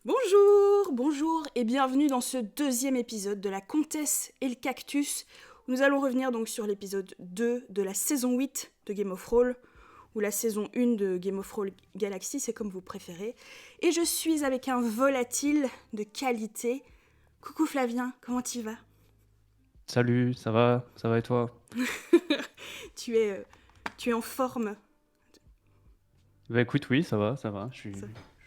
Bonjour, bonjour et bienvenue dans ce deuxième épisode de La Comtesse et le Cactus. Où nous allons revenir donc sur l'épisode 2 de la saison 8 de Game of Thrones, ou la saison 1 de Game of Thrones Galaxy, c'est comme vous préférez. Et je suis avec un volatile de qualité. Coucou Flavien, comment tu vas? Salut, ça va et toi? Tu es en forme. Bah écoute, oui, ça va. Ça-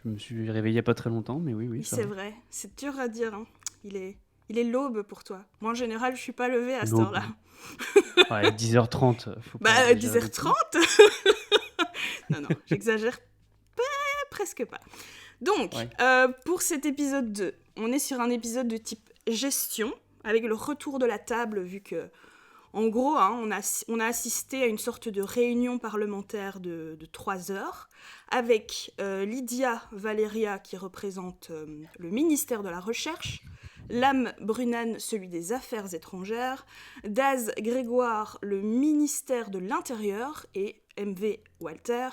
Je me suis réveillé il y a pas très longtemps, mais oui, Oui, oui, ça c'est va. vrai, c'est dur à dire, hein. Il est l'aube pour toi. Moi en général, je suis pas levée à cette heure-là. L'aube. Ouais, 10h30, faut pas Bah, exagérer non 10h30. plus. Non, non, j'exagère presque pas. Donc, Ouais. pour cet épisode 2, on est sur un épisode de type gestion, avec le retour de la table, vu que, en gros, hein, on a assisté à une sorte de réunion parlementaire de 3 heures, avec Lydia Valeria, qui représente le ministère de la Recherche, Lame Brunan, celui des Affaires étrangères, Daz Grégoire, le ministère de l'Intérieur, et MV Walter,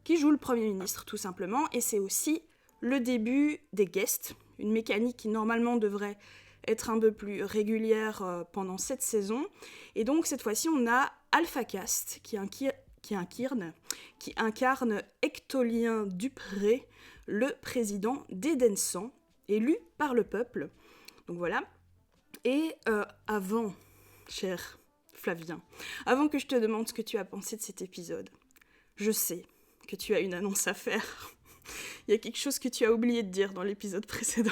qui joue le Premier ministre, tout simplement, et c'est aussi le début des guests, une mécanique qui normalement devrait être un peu plus régulière pendant cette saison. Et donc cette fois-ci, on a AlphaCast qui incarne Hectolien Dupré, le président d'Edensan, élu par le peuple. Donc voilà. Et avant, cher Flavien, avant que je te demande ce que tu as pensé de cet épisode, je sais que tu as une annonce à faire. Il y a quelque chose que tu as oublié de dire dans l'épisode précédent.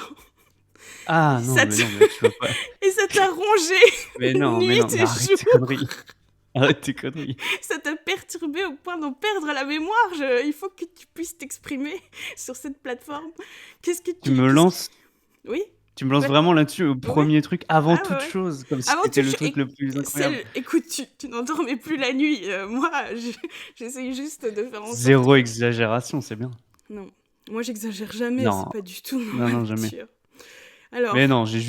Ah Ça non, mais tu vas pas. Et ça t'a rongé Mais nuit non, mais et arrête tes jour. conneries. Arrête tes conneries. Ça t'a perturbé au point d'en perdre la mémoire. Il faut que tu puisses t'exprimer sur cette plateforme. Qu'est-ce que Tu tu... me qu'est-ce que- lances, Oui. tu me lances Ouais. vraiment là-dessus au Ouais. premier truc, avant Ah ouais, toute ouais. chose, comme si Avant c'était tout, le truc le plus incroyable. écoute, tu n'endormais plus la nuit. Moi, j'essaye juste de faire en sorte Zéro que... exagération, c'est bien. Non, moi j'exagère jamais, c'est Non, pas du tout non, ma non, jamais. nature. Mais Alors, non, j'ai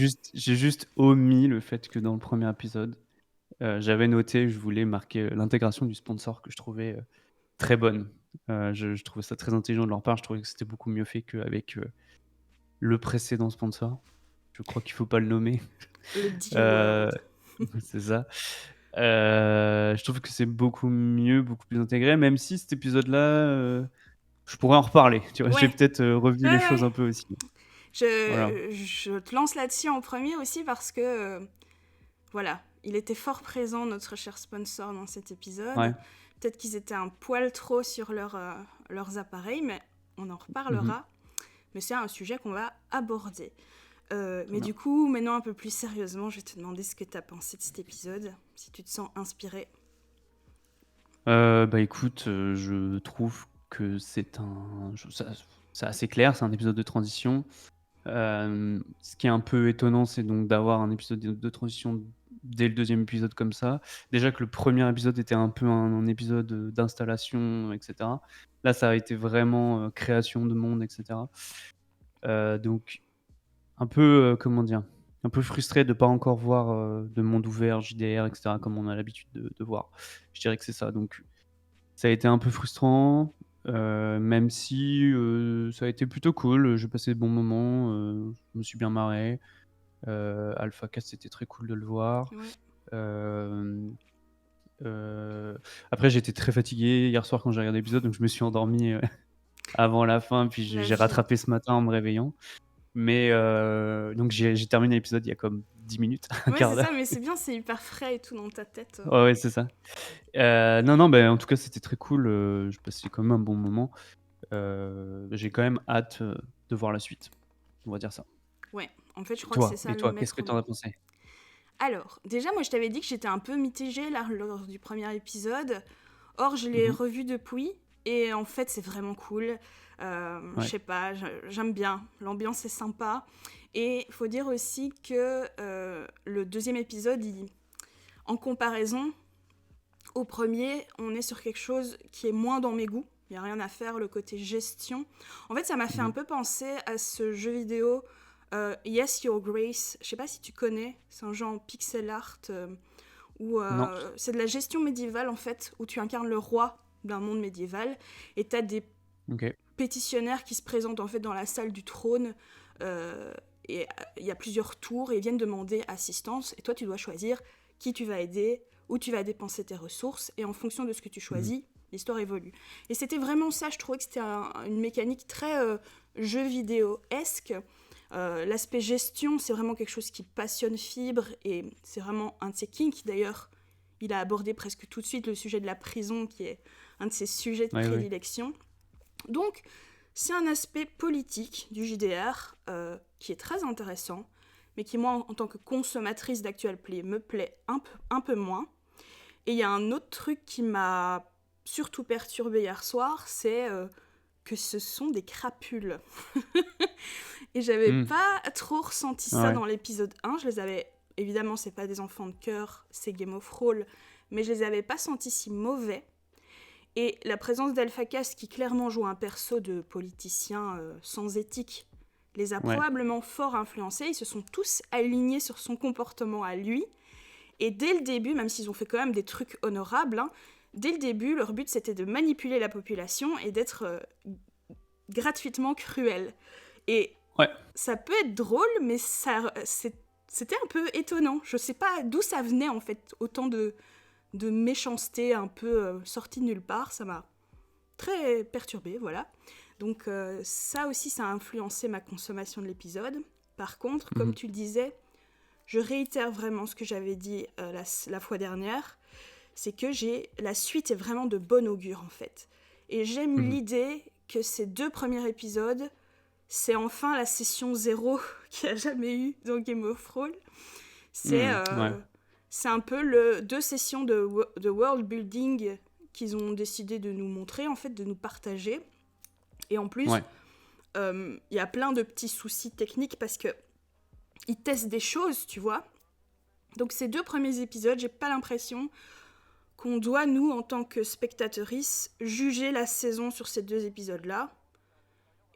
juste omis le fait que dans le premier épisode, j'avais noté, je voulais marquer l'intégration du sponsor que je trouvais très bonne. Je trouvais ça très intelligent de leur part. Je trouvais que c'était beaucoup mieux fait qu'avec le précédent sponsor. Je crois qu'il faut pas le nommer. le D-World. Euh, c'est ça. Je trouve que c'est beaucoup mieux, beaucoup plus intégré, même si cet épisode-là, je pourrais en reparler. Tu vois, j'ai Ouais, peut-être revu ouais, les choses ouais. un peu aussi. Voilà. Je te lance là-dessus en premier aussi parce que, voilà, il était fort présent, notre cher sponsor, dans cet épisode. Ouais. Peut-être qu'ils étaient un poil trop sur leurs appareils, mais on en Mhm. reparlera. Mais c'est un sujet qu'on va aborder. Très Mais bien. du coup, maintenant un peu plus sérieusement, je vais te demander ce que tu as pensé de cet épisode, si tu te sens inspiré. Bah écoute, je trouve que c'est assez clair, c'est un épisode de transition. Ce qui est un peu étonnant, c'est donc d'avoir un épisode de transition dès le deuxième épisode comme ça. Déjà que le premier épisode était un peu un épisode d'installation, etc. Là, ça a été vraiment création de monde, etc. Donc, un peu, comment dire, un peu frustré de ne pas encore voir de monde ouvert, JDR, etc., comme on a l'habitude de voir. Je dirais que c'est ça. Donc, ça a été un peu frustrant, même si ça a été plutôt cool. J'ai passé de bons moments, je me suis bien marré. Alpha Cast, c'était très cool de le voir. Ouais. Euh, Après, j'étais très fatigué hier soir quand j'ai regardé l'épisode, donc je me suis endormi avant la fin, puis La j'ai vie. rattrapé ce matin en me réveillant. Mais donc j'ai terminé l'épisode il y a comme 10 minutes, un Ouais, quart c'est ça, d'heure. mais c'est bien, c'est hyper frais et tout dans ta tête. Ouais, ouais, c'est ça. Non, non, en tout cas, c'était très cool. Je passais quand même un bon moment. J'ai quand même hâte de voir la suite. On va dire ça. Ouais, en fait, je crois que c'est Toi, ça et le toi, qu'est-ce maître que t'en mot. as pensé? Alors, déjà, moi, je t'avais dit que j'étais un peu mitigée là, lors du premier épisode. Or, je l'ai Mhm. revu depuis. Et en fait, c'est vraiment cool. Je Ouais. sais pas, j'aime bien. L'ambiance est sympa. Et il faut dire aussi que le deuxième épisode, en comparaison au premier, on est sur quelque chose qui est moins dans mes goûts. Il n'y a rien à faire, le côté gestion. En fait, ça m'a fait un Mhm. peu penser à ce jeu vidéo Yes, Your Grace. Je sais pas si tu connais, c'est un jeu en pixel art où Non. c'est de la gestion médiévale en fait, où tu incarnes le roi d'un monde médiéval et tu as des Ok. pétitionnaires qui se présentent en fait dans la salle du trône, et il y a plusieurs tours et ils viennent demander assistance, et toi tu dois choisir qui tu vas aider, où tu vas dépenser tes ressources, et en fonction de ce que tu choisis, l'histoire évolue. Et c'était vraiment ça, je trouvais que c'était une mécanique très jeu vidéo-esque. L'aspect gestion, c'est vraiment quelque chose qui passionne Fibre, et c'est vraiment un de ses kinks. D'ailleurs, il a abordé presque tout de suite le sujet de la prison, qui est un de ses sujets de Ouais, ouais. prédilection. Donc, c'est un aspect politique du JDR qui est très intéressant, mais qui, moi, en tant que consommatrice d'Actual Play, me plaît un peu moins. Et il y a un autre truc qui m'a surtout perturbée hier soir, c'est que ce sont des crapules. Et j'avais Mm. pas trop ressenti ça Ouais. dans l'épisode 1. Je les avais... Évidemment, c'est pas des enfants de cœur, c'est Game of Thrones, mais je les avais pas sentis si mauvais. Et la présence d'Alphacas, qui clairement joue un perso de politicien sans éthique, les a Ouais. probablement fort influencés. Ils se sont tous alignés sur son comportement à lui. Et dès le début, même s'ils ont fait quand même des trucs honorables, hein, dès le début, leur but c'était de manipuler la population et d'être gratuitement cruel. Et Ouais. ça peut être drôle, mais c'était un peu étonnant. Je sais pas d'où ça venait en fait, autant de méchanceté un peu sortie de nulle part. Ça m'a très perturbée, voilà. Donc ça aussi, ça a influencé ma consommation de l'épisode. Par contre, comme tu le disais, je réitère vraiment ce que j'avais dit la fois dernière, c'est que la suite est vraiment de bon augure en fait. Et j'aime l'idée que ces 2 premiers épisodes, c'est enfin la session 0 qu'il n'y a jamais eu dans Game of Thrones. C'est un peu 2 sessions de world building qu'ils ont décidé de nous montrer, en fait, de nous partager. Et en plus, y a plein de petits soucis techniques parce que ils testent des choses, tu vois. Donc ces 2 premiers épisodes, j'ai pas l'impression qu'on doit, nous, en tant que spectatrices, juger la saison sur ces 2 épisodes-là.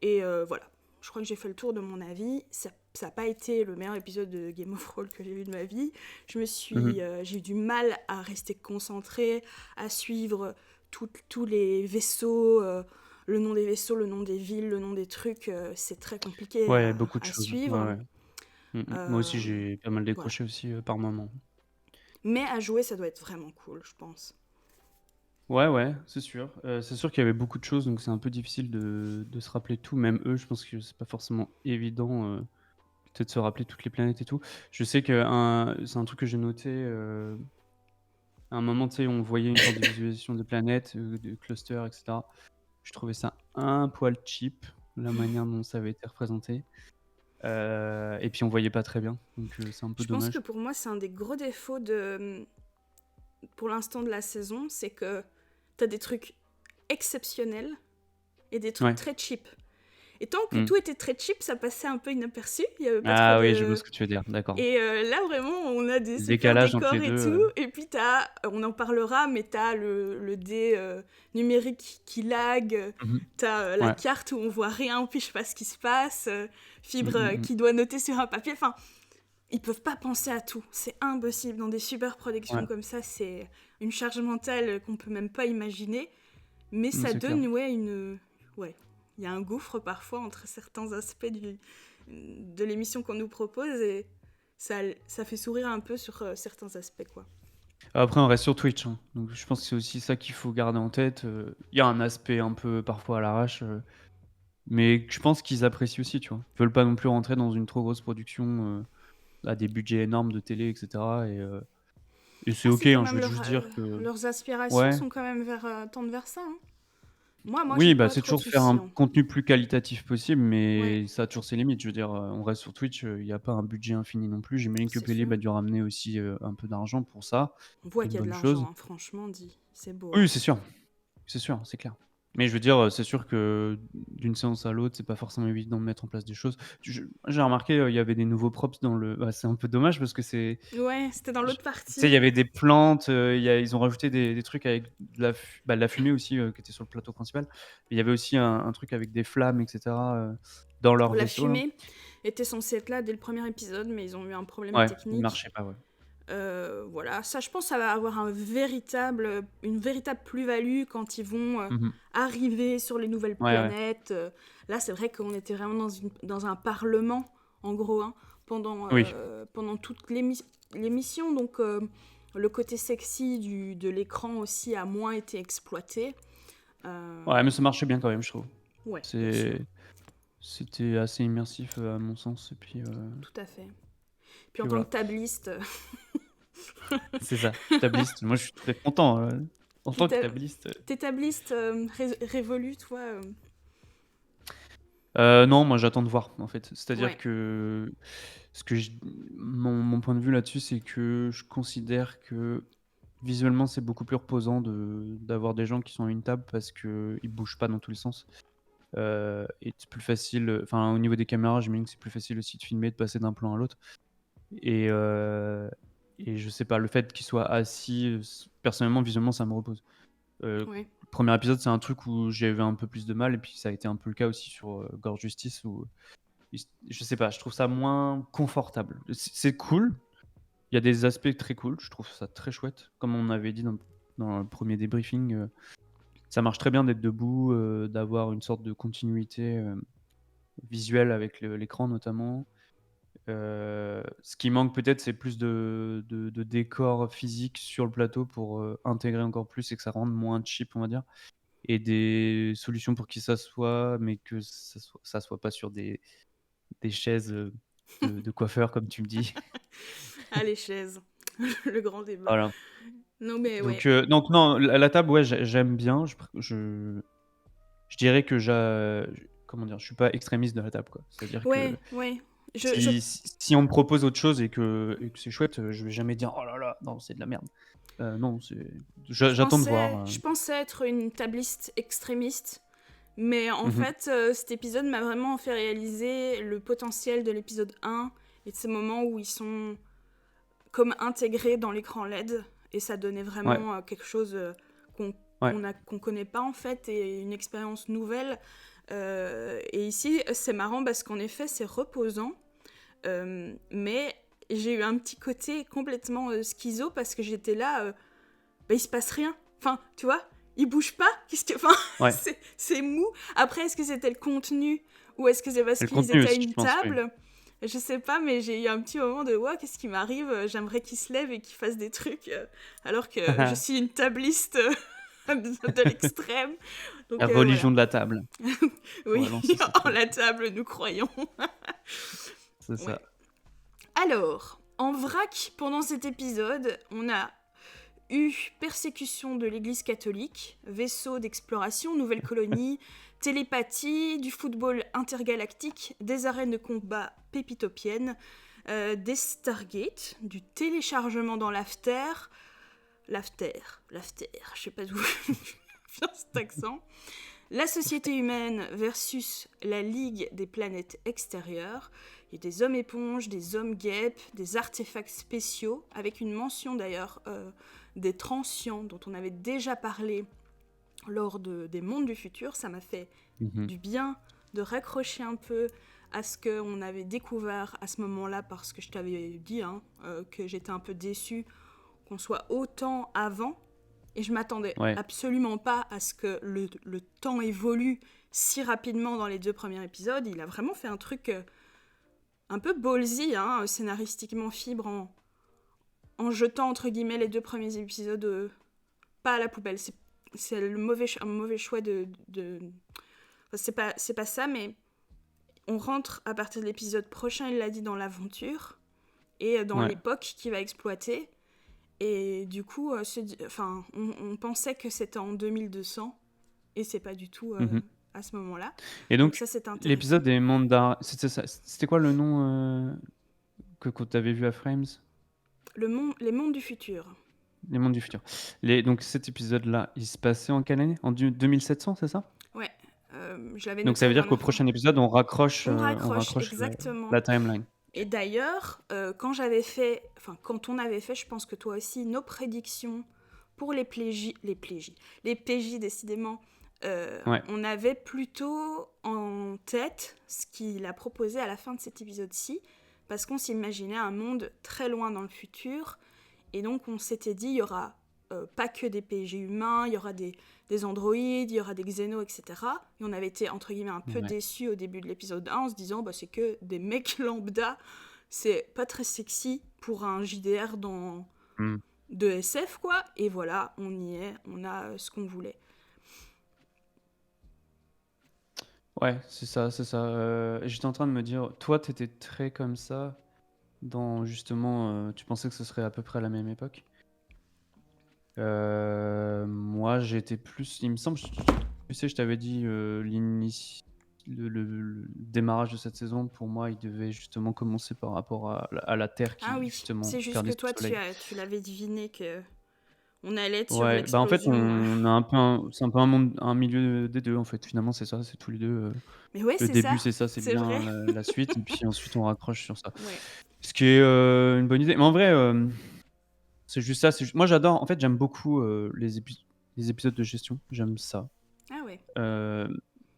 Et voilà. Je crois que j'ai fait le tour de mon avis. Ça n'a pas été le meilleur épisode de Game of Thrones que j'ai vu de ma vie. J'ai eu du mal à rester concentrée, à suivre tous les vaisseaux, le nom des vaisseaux, le nom des villes, le nom des trucs. C'est très compliqué beaucoup de à choses. suivre. Ouais. Moi aussi, j'ai pas mal décroché aussi par moment. Mais à jouer, ça doit être vraiment cool, je pense. Ouais, c'est sûr. C'est sûr qu'il y avait beaucoup de choses, donc c'est un peu difficile de se rappeler tout. Même eux, je pense que c'est pas forcément évident peut-être de se rappeler toutes les planètes et tout. Je sais que c'est un truc que j'ai noté. À un moment, tu sais, on voyait une sorte de visualisation des planètes, de clusters, etc. Je trouvais ça un poil cheap, la manière dont ça avait été représenté. Et puis on voyait pas très bien, donc c'est un peu Je pense dommage. que pour moi, c'est un des gros défauts pour l'instant de la saison, c'est que t'as des trucs exceptionnels et des trucs Ouais. très cheap. Et tant que tout était très cheap, ça passait un peu inaperçu. Il y avait pas Ah trop oui, je vois ce que tu veux dire, d'accord. Et là, vraiment, on a des Le super décalage entre décors les et deux. tout. Et puis, on en parlera, mais t'as le dé numérique qui lag. T'as la Ouais. carte où on voit rien, puis je sais pas ce qui se passe. Fibre Mm. qui doit noter sur un papier. Enfin, ils peuvent pas penser à tout. C'est impossible. Dans des super productions Ouais. comme ça, c'est une charge mentale qu'on peut même pas imaginer. Mais ça c'est donne, clair. Ouais, il y a un gouffre parfois entre certains aspects de l'émission qu'on nous propose et ça fait sourire un peu sur certains aspects, quoi. Après, on reste sur Twitch, hein. Donc je pense que c'est aussi ça qu'il faut garder en tête. Il y a un aspect un peu parfois à l'arrache, mais je pense qu'ils apprécient aussi, tu vois. Ils veulent pas non plus rentrer dans une trop grosse production à des budgets énormes de télé, etc. Et c'est ok, C'est quand hein, je même veux juste dire que... leurs aspirations Ouais. sont quand même tendent vers ça. Hein. Moi, j'ai Oui, bah pas c'est trop de toujours faire soucis. un Hein. contenu plus qualitatif possible, Ouais, mais ça a toujours ses limites. Je veux dire, on reste sur Twitch, il n'y a pas un budget infini non plus. J'imagine que c'est Play sûr. a dû ramener aussi un peu d'argent pour ça. On voit C'est qu'il une y a de bonne l'argent, chose. hein, franchement, dit. C'est beau. Oui, Hein. c'est sûr, c'est clair. Mais je veux dire, c'est sûr que d'une séance à l'autre, c'est pas forcément évident de mettre en place des choses. J'ai remarqué, il y avait des nouveaux props dans le... c'est un peu dommage parce que c'est... Ouais, c'était dans Tu l'autre sais, il partie. y avait des plantes, ils ont rajouté des trucs avec de la fumée aussi, qui était sur le plateau principal. Il y avait aussi un truc avec des flammes, etc., dans leur La vaisseau, là. fumée était censée être là dès le premier épisode, mais ils ont eu un problème Ouais, il technique. marchait pas, ouais. Voilà, ça je pense ça va avoir une véritable plus-value quand ils vont Mhm. arriver sur les nouvelles Ouais, ouais. planètes. Là c'est vrai qu'on était vraiment dans un parlement, en gros, hein, Oui. pendant toute l'émission, donc le côté sexy de l'écran aussi a moins été exploité. Ouais, mais ça marchait bien quand même, je trouve. Ouais, bien sûr, C'était assez immersif à mon sens. Et puis, tout à fait. Puis en puis tant voilà. que tabliste, C'est ça. Tabliste. Moi, je suis très content. En t'es tant que ta- tabliste. t'es tabliste révolu, toi Non, moi, j'attends de voir, en fait. C'est-à-dire Ouais, que ce que je- mon point de vue là-dessus, c'est que je considère que visuellement, c'est beaucoup plus reposant d'avoir des gens qui sont à une table parce qu'ils bougent pas dans tous les sens. Et c'est plus facile. Enfin, au niveau des caméras, j'imagine que c'est plus facile aussi de filmer, de passer d'un plan à l'autre. Et, euh, et je sais pas, le fait qu'il soit assis, personnellement, visuellement, ça me repose. ouais. Le premier épisode, c'est un truc où j'avais un peu plus de mal, et puis ça a été un peu le cas aussi sur Gorge Justice, où je sais pas, je trouve ça moins confortable. C'est cool, il y a des aspects très cool, je trouve ça très chouette. Comme on avait dit dans le premier débriefing, ça marche très bien d'être debout, d'avoir une sorte de continuité visuelle avec l'écran notamment. Ce qui manque peut-être, c'est plus de décors physiques sur le plateau pour intégrer encore plus et que ça rende moins cheap, on va dire. Et des solutions pour qu'ils s'assoient, mais que ça soit pas sur des chaises de coiffeur, comme tu me dis. Ah, les chaises, le grand débat. Voilà. Non, mais ouais, Donc non, la table, ouais, j'aime bien. Je dirais que comment dire, je suis pas extrémiste de la table, quoi. C'est-à-dire que ouais, ouais. Je si on me propose autre chose et que c'est chouette, je vais jamais dire oh là là, non, c'est de la merde. Non, Je j'attends de pensais, voir. je pensais être une tabliste extrémiste, mais en Mhm. fait, cet épisode m'a vraiment fait réaliser le potentiel de l'épisode 1 et de ces moments où ils sont comme intégrés dans l'écran LED et ça donnait Ouais, vraiment quelque chose qu'on ouais. qu'on connaît pas en fait et une expérience nouvelle. Et ici, c'est marrant parce qu'en effet, c'est reposant, mais j'ai eu un petit côté complètement schizo parce que j'étais là. Bah, il se passe rien. Enfin, tu vois, il bouge pas. Qu'est-ce que. Enfin, Ouais. c'est mou. Après, est-ce que c'était le contenu ou est-ce que c'est parce Et le qu'ils contenu étaient à aussi, je une pense, oui. table? Je sais pas, mais j'ai eu un petit moment de ouais, qu'est-ce qui m'arrive? J'aimerais qu'il se lève et qu'il fasse des trucs alors que je suis une tabliste de l'extrême. La Donc religion voilà. de la table. On Oui, va lancer ça. en la table, nous croyons. C'est Ouais. ça. Alors, en vrac, pendant cet épisode, on a eu persécution de l'église catholique, vaisseau d'exploration, nouvelle colonie, télépathie, du football intergalactique, des arènes de combat pépitopiennes, des Stargate, du téléchargement dans l'after, je sais pas d'où vient cet accent, la société humaine versus la Ligue des planètes extérieures. Il y a des hommes éponges, des hommes guêpes, des artefacts spéciaux, avec une mention d'ailleurs des transients dont on avait déjà parlé lors des mondes du futur. Ça m'a fait Mhm. du bien de raccrocher un peu à ce qu'on avait découvert à ce moment-là, parce que je t'avais dit que j'étais un peu déçue qu'on soit autant avant. Et je m'attendais Ouais. absolument pas à ce que le temps évolue si rapidement dans les 2 premiers épisodes. Il a vraiment fait un truc un peu ballsy, scénaristiquement fibre, en jetant entre guillemets les 2 premiers épisodes pas à la poubelle. C'est un mauvais choix Enfin, c'est pas ça, mais on rentre à partir de l'épisode prochain, il l'a dit, dans l'aventure et dans Ouais. l'époque qu'il va exploiter. Et du coup, on pensait que c'était en 2200 et c'est pas du tout Mhm. à ce moment-là. Et Donc donc, ça, c'est intéressant. l'épisode des Mandar... C'était quoi le nom que tu avais vu à Frames? Les mondes du futur. Les mondes du futur. Donc cet épisode-là, il se passait en quelle année? En 2700, c'est ça? Ouais, je l'avais Donc ça noté veut dire dans qu'au notre... prochain épisode, On raccroche, exactement. la timeline. Et d'ailleurs, quand on avait fait, je pense que toi aussi, nos prédictions pour les PJ décidément, Ouais. on avait plutôt en tête ce qu'il a proposé à la fin de cet épisode-ci, parce qu'on s'imaginait un monde très loin dans le futur, Et donc, on s'était dit, il y aura pas que des PJ humains, il y aura des androïdes, il y aura des xénos, etc. Et on avait été, entre guillemets, un peu Ouais. déçus au début de l'épisode 1 en se disant, bah, c'est que des mecs lambda, c'est pas très sexy pour un JDR Mm. de SF, quoi. Et voilà, on y est, on a ce qu'on voulait. Ouais, c'est ça, c'est ça. J'étais en train de me dire, toi, t'étais très comme ça dans justement, tu pensais que ce serait à peu près à la même époque. Moi, j'étais plus, il me semble, tu sais, je t'avais dit le démarrage de cette saison, pour moi, il devait justement commencer par rapport à la Terre Ah qui oui, justement c'est juste que perdait son toi, soleil. tu l'avais deviné que on allait être sur Ouais, bah en fait, l'explosion. on a un peu c'est un peu un monde, un milieu des deux en fait. Finalement, c'est ça, c'est tous les deux. Mais ouais, Le c'est début, ça, c'est ça, c'est c'est vrai. bien la suite, et puis ensuite on raccroche sur ça. Ouais. Ce qui est une bonne idée. Mais en vrai, c'est juste ça. Moi, j'adore. En fait, j'aime beaucoup les épisodes de gestion. J'aime ça. Ah ouais. Euh,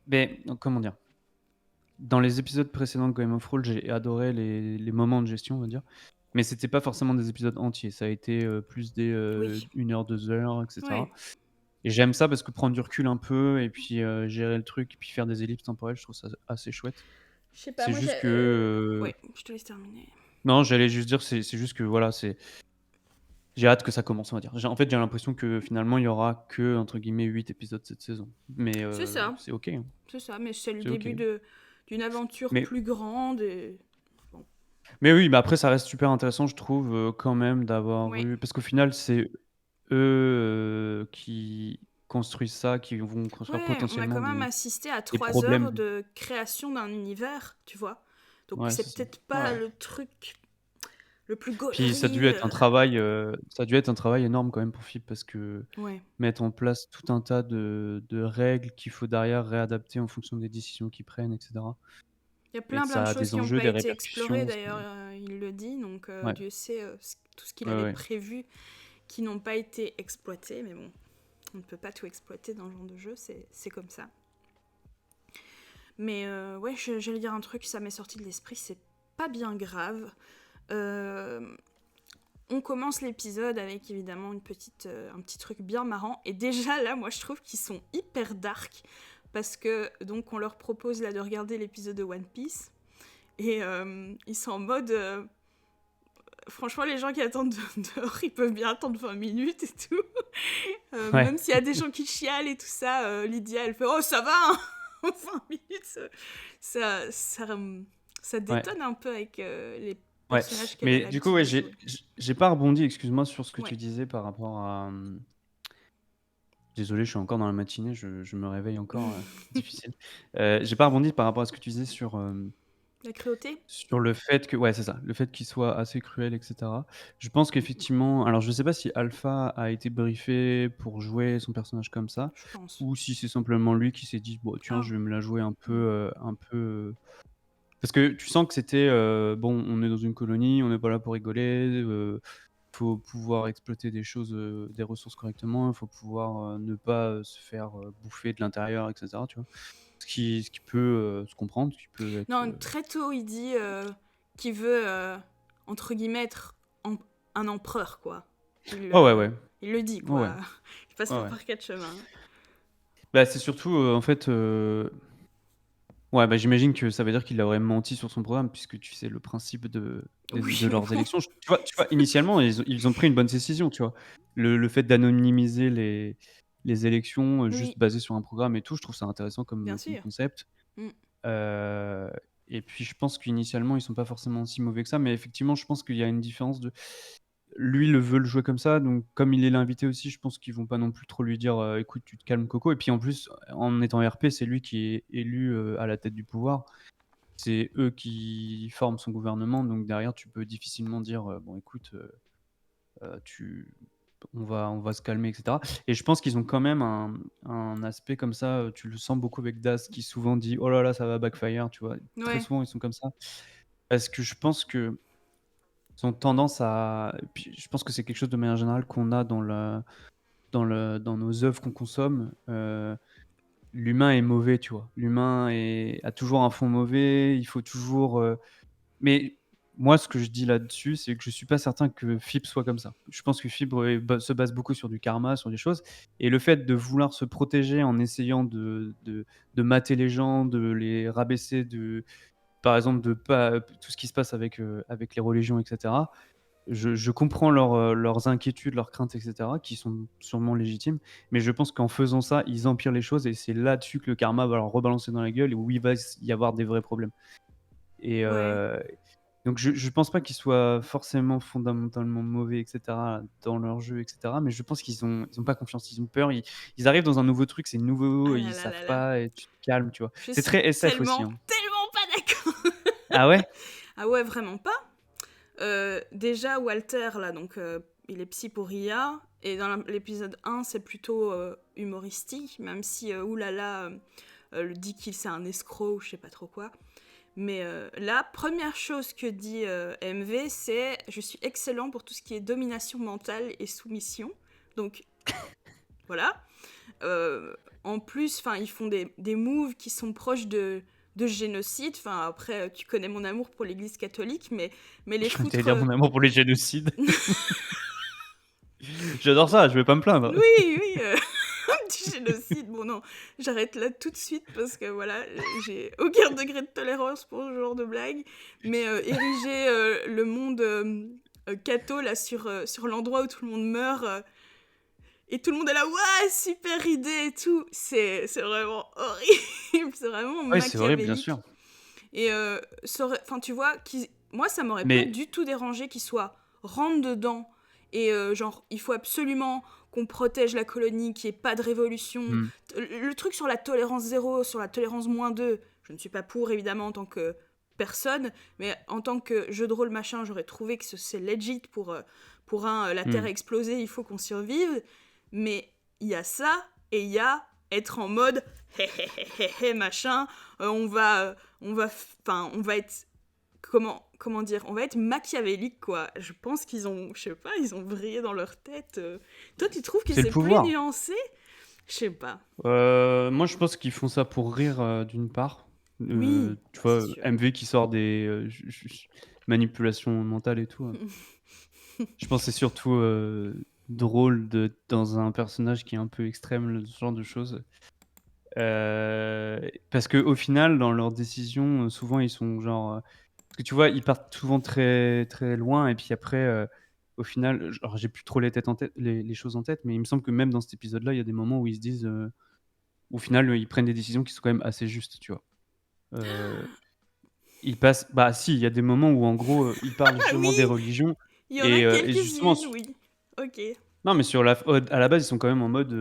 mais comment dire? Dans les épisodes précédents de Game of Thrones, j'ai adoré les moments de gestion, on va dire. Mais c'était pas forcément des épisodes entiers. Ça a été plus des Oui. 1 heure, 2 heures, etc. Ouais. Et j'aime ça parce que prendre du recul un peu et puis gérer le truc et puis faire des ellipses temporelles, je trouve ça assez chouette. Je sais pas, C'est moi j'ai. juste que Ouais, je te laisse terminer. non, j'allais juste dire, c'est juste que voilà, j'ai hâte que ça commence, on va dire. En fait, j'ai l'impression que finalement, il y aura que, entre guillemets, 8 épisodes cette saison. Mais C'est ça, c'est ok, hein. c'est ça, mais c'est le C'est ok. début d'une aventure Mais, plus grande et. Bon. mais oui, mais après, ça reste super intéressant, je trouve, quand même, d'avoir Ouais. eu. Parce qu'au final, c'est eux qui construisent ça, qui vont construire Ouais, on a potentiellement quand même assisté à des 3 heures problèmes. de création d'un univers, tu vois. Donc Ouais, c'est c'est ça. peut-être pas Ouais. le truc le plus Puis ça a gaulerie. dû être un travail, ça a dû être un travail énorme quand même pour Philippe, parce que Ouais. mettre en place tout un tas de règles qu'il faut derrière réadapter en fonction des décisions qu'ils prennent, etc. Il y a Et que plein de ça a choses des qui n'ont enjeux, pas des été explorées répercussions. d'ailleurs, il le dit, donc Ouais, Dieu sait tout ce qu'il ouais, avait ouais. prévu qui n'ont pas été exploités, mais bon, on ne peut pas tout exploiter dans ce genre de jeu, c'est comme ça. Mais ouais, j'allais dire un truc, ça m'est sorti de l'esprit, c'est pas bien grave. On commence l'épisode avec évidemment un petit truc bien marrant. Et déjà là, moi je trouve qu'ils sont hyper dark. Parce que donc on leur propose là de regarder l'épisode de One Piece. Et ils sont en mode. Franchement, les gens qui attendent dehors, ils peuvent bien attendre 20 minutes et tout. Ouais, Même s'il y a des gens qui chialent et tout ça, Lydia elle fait oh ça va hein 20 minutes. Ça ouais, détonne un peu avec les ouais. personnages qu'elle a Mais du coup, l'habitude ouais, de jouer. j'ai pas rebondi, excuse-moi, sur ce que tu Ouais. disais par rapport à. Désolé, je suis encore dans la matinée, je me réveille encore, difficile. J'ai pas rebondi par rapport à ce que tu disais La cruauté. sur le fait que, ouais, c'est ça, le fait qu'il soit assez cruel, et cetera. Je pense qu'effectivement, alors je sais pas si Alpha a été briefé pour jouer son personnage comme ça, Je pense. ou si c'est simplement lui qui s'est dit: «Bon tiens, Ah. je vais me la jouer un peu», parce que tu sens que c'était, bon, on est dans une colonie, on n'est pas là pour rigoler, faut pouvoir exploiter des choses, des ressources correctement, il faut pouvoir, ne pas, se faire, bouffer de l'intérieur, et cetera, tu vois? Ce qui peut, se comprendre, ce qui peut être, Non, très tôt, il dit qu'il veut, entre guillemets, être un empereur, quoi. Il, ouais, ouais, euh, ouais. il le dit, Ouais, ouais. quoi. Il passe Ouais, pas ouais. par quatre chemins. Bah, c'est surtout, en fait, ouais, bah, j'imagine que ça veut dire qu'il aurait menti sur son programme, puisque tu sais le principe Oui, de mais leurs bon. élections. Tu vois, initialement, ils ont pris une bonne décision, tu vois? Le fait d'anonymiser les élections, juste Oui, basées sur un programme et tout, je trouve ça intéressant bien comme sûr. concept. Mm. Heu et puis je pense qu'initialement, ils sont pas forcément si mauvais que ça, mais effectivement, je pense qu'il y a une différence de lui veut le jouer comme ça, donc comme il est l'invité aussi, je pense qu'ils vont pas non plus trop lui dire, «Écoute, tu te calmes coco», et puis en plus, en étant RP, c'est lui qui est élu, à la tête du pouvoir. C'est eux qui forment son gouvernement, donc derrière tu peux difficilement dire, «Bon écoute, tu on va se calmer», et cetera. Et je pense qu'ils ont quand même un aspect comme ça, tu le sens beaucoup avec Daz qui souvent dit: «Oh là là, ça va backfire», tu vois? Très Ouais. souvent, ils sont comme ça. Parce que je pense qu'ils ont tendance à, et puis je pense que c'est quelque chose de manière générale qu'on a dans nos œuvres qu'on consomme, l'humain est mauvais, tu vois? A toujours un fond mauvais, il faut toujours, mais moi, ce que je dis là-dessus, c'est que je suis pas certain que Fibre soit comme ça. Je pense que Fibre se base beaucoup sur du karma, sur des choses. Et le fait de vouloir se protéger en essayant de mater les gens, de les rabaisser, par exemple, de pas tout ce qui se passe avec les religions, etc. Je comprends leurs inquiétudes, leurs craintes, etc., qui sont sûrement légitimes, mais je pense qu'en faisant ça, ils empirent les choses et c'est là-dessus que le karma va leur rebalancer dans la gueule et où il va y avoir des vrais problèmes. Et Ouais. donc, je pense pas qu'ils soient forcément fondamentalement mauvais, etc., dans leur jeu, etc., mais je pense qu'ils ont pas confiance, ils ont peur, ils arrivent dans un nouveau truc, c'est Ah nouveau, là ils là là savent là. pas et tu te calmes, tu vois? Je C'est suis très SF aussi, tellement, hein. tellement pas d'accord. Ah ouais? Ah ouais, vraiment pas. Déjà, Walter, là, donc, il est psy pour Ria. Et dans l'épisode 1, c'est plutôt humoristique, même si oulala le dit qu'il c'est un escroc ou je sais pas trop quoi. Mais la première chose que dit MV, c'est « Je suis excellent pour tout ce qui est domination mentale et soumission ». Donc, voilà. En plus, ils font des moves qui sont proches de génocide. Après, tu connais mon amour pour l'église catholique, mais les Je crois que t'allais foutre... dire mon amour pour les génocides. J'adore ça, je vais pas me plaindre. Oui, oui, du génocide. Bon, non, j'arrête là tout de suite parce que voilà, j'ai aucun degré de tolérance pour ce genre de blague. Mais ériger le monde catho là sur l'endroit où tout le monde meurt et tout le monde est là, ouais, super idée et tout, c'est vraiment horrible, c'est vraiment Ouais, c'est horrible, bien sûr. machiavélique. Et tu vois, moi ça m'aurait pas Mais du tout dérangé qu'il soit rentre dedans et genre il faut absolument qu'on protège la colonie, qu'il n'y ait pas de révolution. mmh, Le truc sur la tolérance zéro, sur la tolérance -2, je ne suis pas pour évidemment en tant que personne, mais en tant que jeu de rôle machin, j'aurais trouvé que c'est legit pour la Terre mmh. a explosé, il faut qu'on survive. Mais il y a ça et il y a être en mode machin, on va être comment dire, on va être machiavélique quoi. Je pense qu'ils ont, je sais pas, ils ont vrillé dans leur tête. Toi, tu trouves que C'est le c'est plus pouvoir. nuancé? Je sais pas. Moi, je pense qu'ils font ça pour rire, d'une part. Oui, Tu c'est vois, sûr. MV qui sort des, manipulations mentales et tout, je pense que c'est surtout, drôle dans un personnage qui est un peu extrême, ce genre de choses. Parce qu'au final, dans leurs décisions, souvent ils sont genre, parce que tu vois, ils partent souvent très, très loin et puis après, au final, alors j'ai plus trop les choses en tête, mais il me semble que même dans cet épisode-là, il y a des moments où ils se disent, au final, ils prennent des décisions qui sont quand même assez justes, tu vois? Heu, Ils passent bah si, il y a des moments où en gros, ils parlent Ah justement des oui, religions il y en a et justement quelques-unes, oui. Ok. non mais sur à la base, ils sont quand même en mode,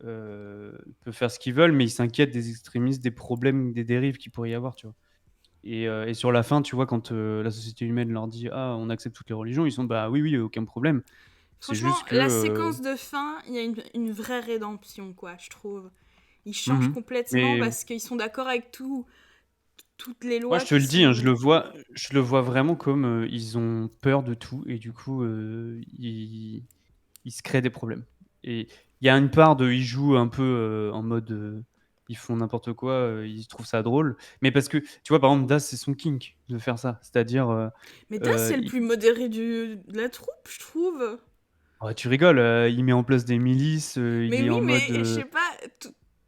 ils peuvent faire ce qu'ils veulent, mais ils s'inquiètent des extrémistes, des problèmes, des dérives qu'il pourrait y avoir, tu vois? Et sur la fin, tu vois, quand, la société humaine leur dit: «Ah, on accepte toutes les religions», ils sont: «Bah oui, oui, aucun problème». C'est Franchement, juste que, la séquence de fin, il y a une vraie rédemption, quoi, je trouve. Ils changent complètement mais parce qu'ils sont d'accord avec toutes les moi, lois je te qui le dis, hein, sont... je le vois vraiment comme, ils ont peur de tout et du coup, ils se créent des problèmes et il y a une part de ils jouent un peu, en mode, ils font n'importe quoi, ils trouvent ça drôle, mais parce que, tu vois, par exemple, Daz, c'est son kink de faire ça. C'est-à-dire, Mais Das, c'est le il plus modéré de la troupe, je trouve. oh, tu rigoles, il met en place des milices, il Mais est oui, en mode, mais je sais pas,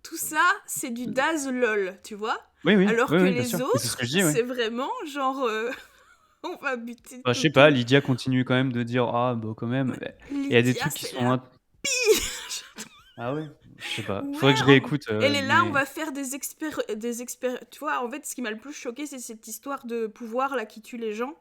tout ça, c'est du Daz lol, tu vois. oui, oui, Alors oui, que oui, bien les sûr, mais c'est ce que autres, je dis, ouais. c'est vraiment genre, on va buter Bah, je sais pas, tout. Lydia continue quand même de dire: «Ah, bah, quand même», il y a des Lydia, trucs qui c'est sont la un pire. ah ouais? Je sais pas, Ouais, faudrait que je réécoute, elle est là, on mais va faire tu vois, en fait, ce qui m'a le plus choqué, c'est cette histoire de pouvoir là qui tue les gens.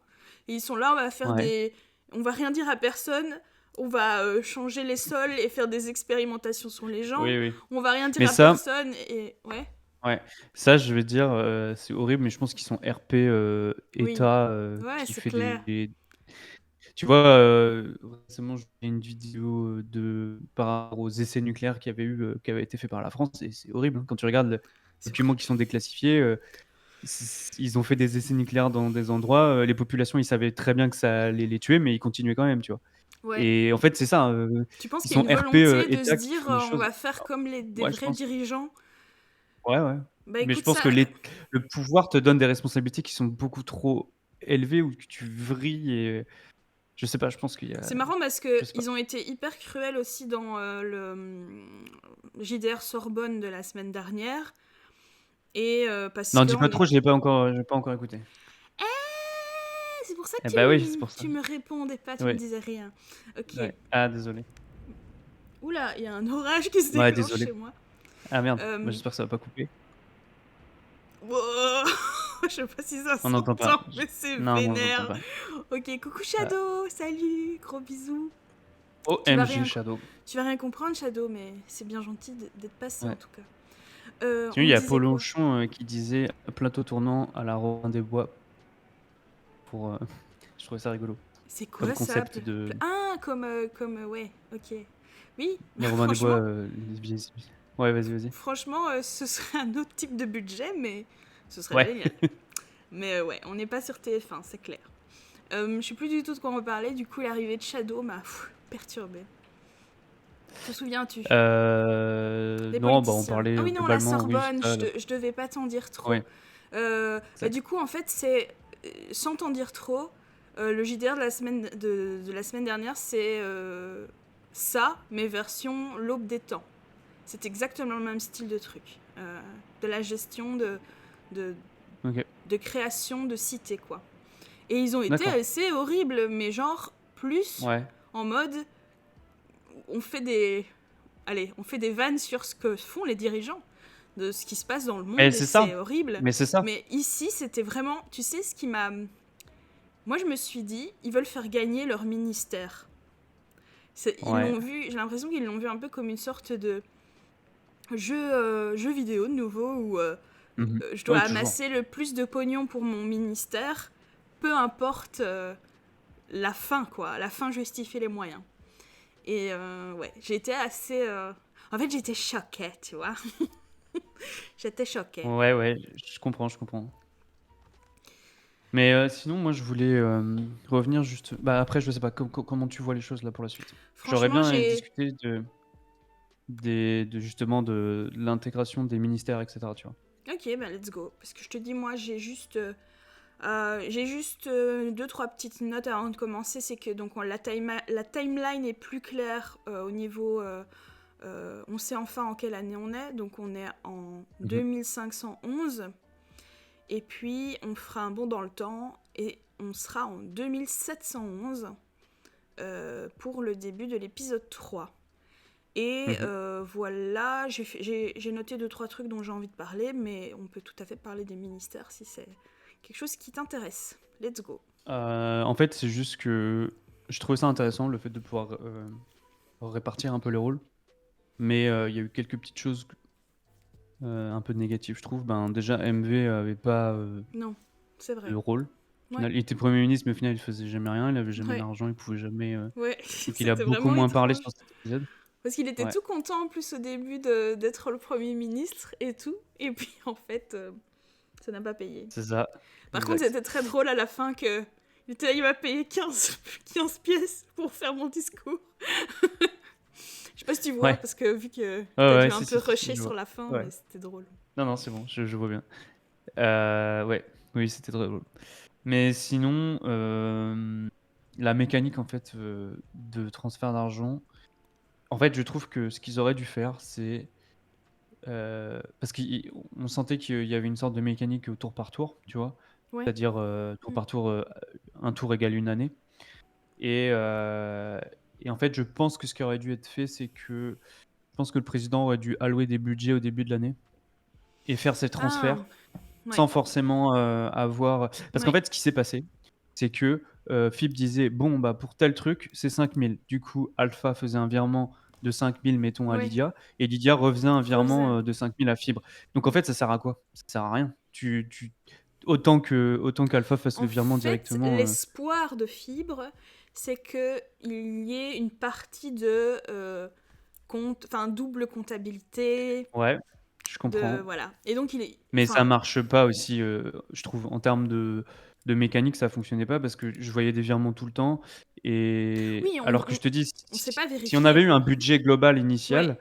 Et ils sont là, on va faire ouais, on va rien dire à personne, on va changer les sols et faire des expérimentations sur les gens. oui, oui, On va rien dire mais à ça personne et ouais, ouais, ça, je vais te dire, c'est horrible, mais je pense qu'ils sont RP, oui, État, ouais, qui c'est fait clair. tu vois, récemment, j'ai vu une vidéo, par rapport aux essais nucléaires qui avaient été faits par la France et c'est horrible, hein. Quand tu regardes les C'est documents qui sont déclassifiés, ils ont fait des essais nucléaires dans des endroits, les populations, ils savaient très bien que ça allait les tuer, mais ils continuaient quand même, tu vois? ouais. Et en fait, c'est ça, Tu penses ils qu'il y sont a une RP, volonté de se État qui dire font des on choses. va faire comme des Ouais, je vrais pense. dirigeants? Ouais, ouais. Bah Mais je écoute pense ça, que le pouvoir te donne des responsabilités qui sont beaucoup trop élevé où tu vrilles et je sais pas, je pense qu'il y C'est a marrant parce je sais pas. qu'ils ont été hyper cruels aussi dans JDR Sorbonne de la semaine dernière. Et parce Non, que dis pas trop, j'ai pas encore écouté. c'est pour ça Eh que bah oui, c'est pour ça. tu me répondais pas, tu me Ouais, disais rien. Ok. ouais. Ah désolé. Oula, il y a un orage qui se Ouais, déclenche désolé. chez moi. Ah merde, bah, Euh, j'espère que ça va pas couper. wow. Je sais pas si ça On n'entend pas. s'entend, mais c'est Non, moi j'entends vénère. pas. Ok, coucou Euh, Shadow, salut, gros bisous. Tu vas OMG rien, Shadow. tu vas rien comprendre Shadow, mais c'est bien gentil d'être passé en Ouais. tout cas. Sinon, On il y a disait quoi? Polonchon qui disait plateau tournant à la Robin des Bois pour. Je trouvais ça rigolo. C'est Comme quoi ça? concept de. Ah, ouais, ok. Oui, Les Robins des Bois, franchement, les vieilles. Ouais, vas-y, vas-y. franchement, ce serait un autre type de budget, mais ce serait Ouais. génial. Mais ouais, on n'est pas sur TF1, c'est clair. Je sais plus du tout de quoi on parlait, du coup l'arrivée de Shadow m'a perturbée. Te souviens-tu? Les Non, bah on politiciens. parlait Ah oui, non, la globalement, oui, c'est Sorbonne, ça. je devais pas t'en dire trop. Ouais, Bah, exact. du coup, en fait, c'est. Sans t'en dire trop, le JDR de la semaine dernière, c'est ça, mais version l'aube des temps. C'est exactement le même style de truc. De la gestion de, Ok, de création de cités, quoi. Et ils ont été d'accord. assez horribles, mais genre plus Ouais. en mode on fait des on fait des vannes sur ce que font les dirigeants, de ce qui se passe dans le Mais monde, et c'est c'est ça. horrible. Mais c'est ça. Mais ici, c'était vraiment, tu sais, ce qui m'a... Moi, je me suis dit, ils veulent faire gagner leur ministère. Ils Ouais. l'ont vu, j'ai l'impression qu'ils l'ont vu un peu comme une sorte de jeu vidéo de nouveau, où Mhm. je dois Ouais, toujours. amasser le plus de pognon pour mon ministère, peu importe la fin, quoi. La fin justifie les moyens. Et ouais, j'ai été assez... En fait, j'étais choquée, tu vois. J'étais choquée. Ouais, ouais, je comprends, je comprends. Mais sinon, moi, je voulais revenir juste. Bah après, je sais pas comment tu vois les choses là pour la suite. J'aurais Franchement, bien j'ai... discuté de justement de l'intégration des ministères, etc. Tu vois. Ok, bah let's go. Parce que je te dis, moi, j'ai juste deux, trois petites notes avant de commencer. C'est que donc la timeline est plus claire au niveau... on sait enfin en quelle année on est. Donc on est en Mhm. 2511. Et puis on fera un bond dans le temps et on sera en 2711 pour le début de l'épisode 3. Et Mhm. voilà, j'ai noté deux, trois trucs dont j'ai envie de parler, mais on peut tout à fait parler des ministères si c'est quelque chose qui t'intéresse. Let's go. En fait, c'est juste que je trouvais ça intéressant le fait de pouvoir répartir un peu les rôles. Mais il y a eu quelques petites choses un peu négatives, je trouve. Ben, déjà, MV avait pas Non, c'est de vrai. rôle. Au Ouais, final, il était Premier ministre, mais au final, il faisait jamais rien. Il avait jamais ouais, d'argent, il pouvait jamais. ouais. Donc, il a C'était beaucoup vraiment moins parlé étrange. sur cet épisode. Parce qu'il était Ouais, tout content en plus au début d'être le Premier ministre et tout. Et puis en fait, ça n'a pas payé. c'est ça. Par contre, Exact. c'était très drôle à la fin que il m'a payé 15 pièces pour faire mon discours. Je sais pas si tu vois, Ouais, parce que vu que ouais, t'as dû ouais, un si, peu si, si, rusher je sur vois. la fin, Ouais. mais c'était drôle. Non, non, c'est bon, je vois bien. Ouais, oui, c'était très drôle. Mais sinon, la mécanique en fait de transfert d'argent, en fait, je trouve que ce qu'ils auraient dû faire, c'est parce qu'on sentait qu'il y avait une sorte de mécanique au tour par tour, tu vois, Ouais. c'est-à-dire tour Mm. par tour, un tour égale une année. Et, euh, et en fait, je pense que ce qui aurait dû être fait, c'est que je pense que le président aurait dû allouer des budgets au début de l'année et faire ces Ah, transferts ouais. sans forcément avoir. Parce qu'en Ouais. fait, ce qui s'est passé, c'est que FIP disait bon, bah, pour tel truc, c'est 5000. Du coup, Alpha faisait un virement de 5000, mettons, à Ouais. Lydia, et Lydia refaisait un Refaisait. virement de 5000 à Fibre. Donc en Ouais. fait, ça sert à quoi? Ça sert à rien. Autant qu'Alpha fasse En le virement fait, directement. l'espoir de Fibre, c'est qu'il y ait une partie de double comptabilité, Ouais, je comprends. voilà. Et donc il est, Mais ça marche pas aussi, je trouve, en termes de mécanique, ça fonctionnait pas parce que je voyais des virements tout le temps. Et oui, alors que je te dis, on sait pas si on vérifier avait eu un quoi. budget global Ouais, initial,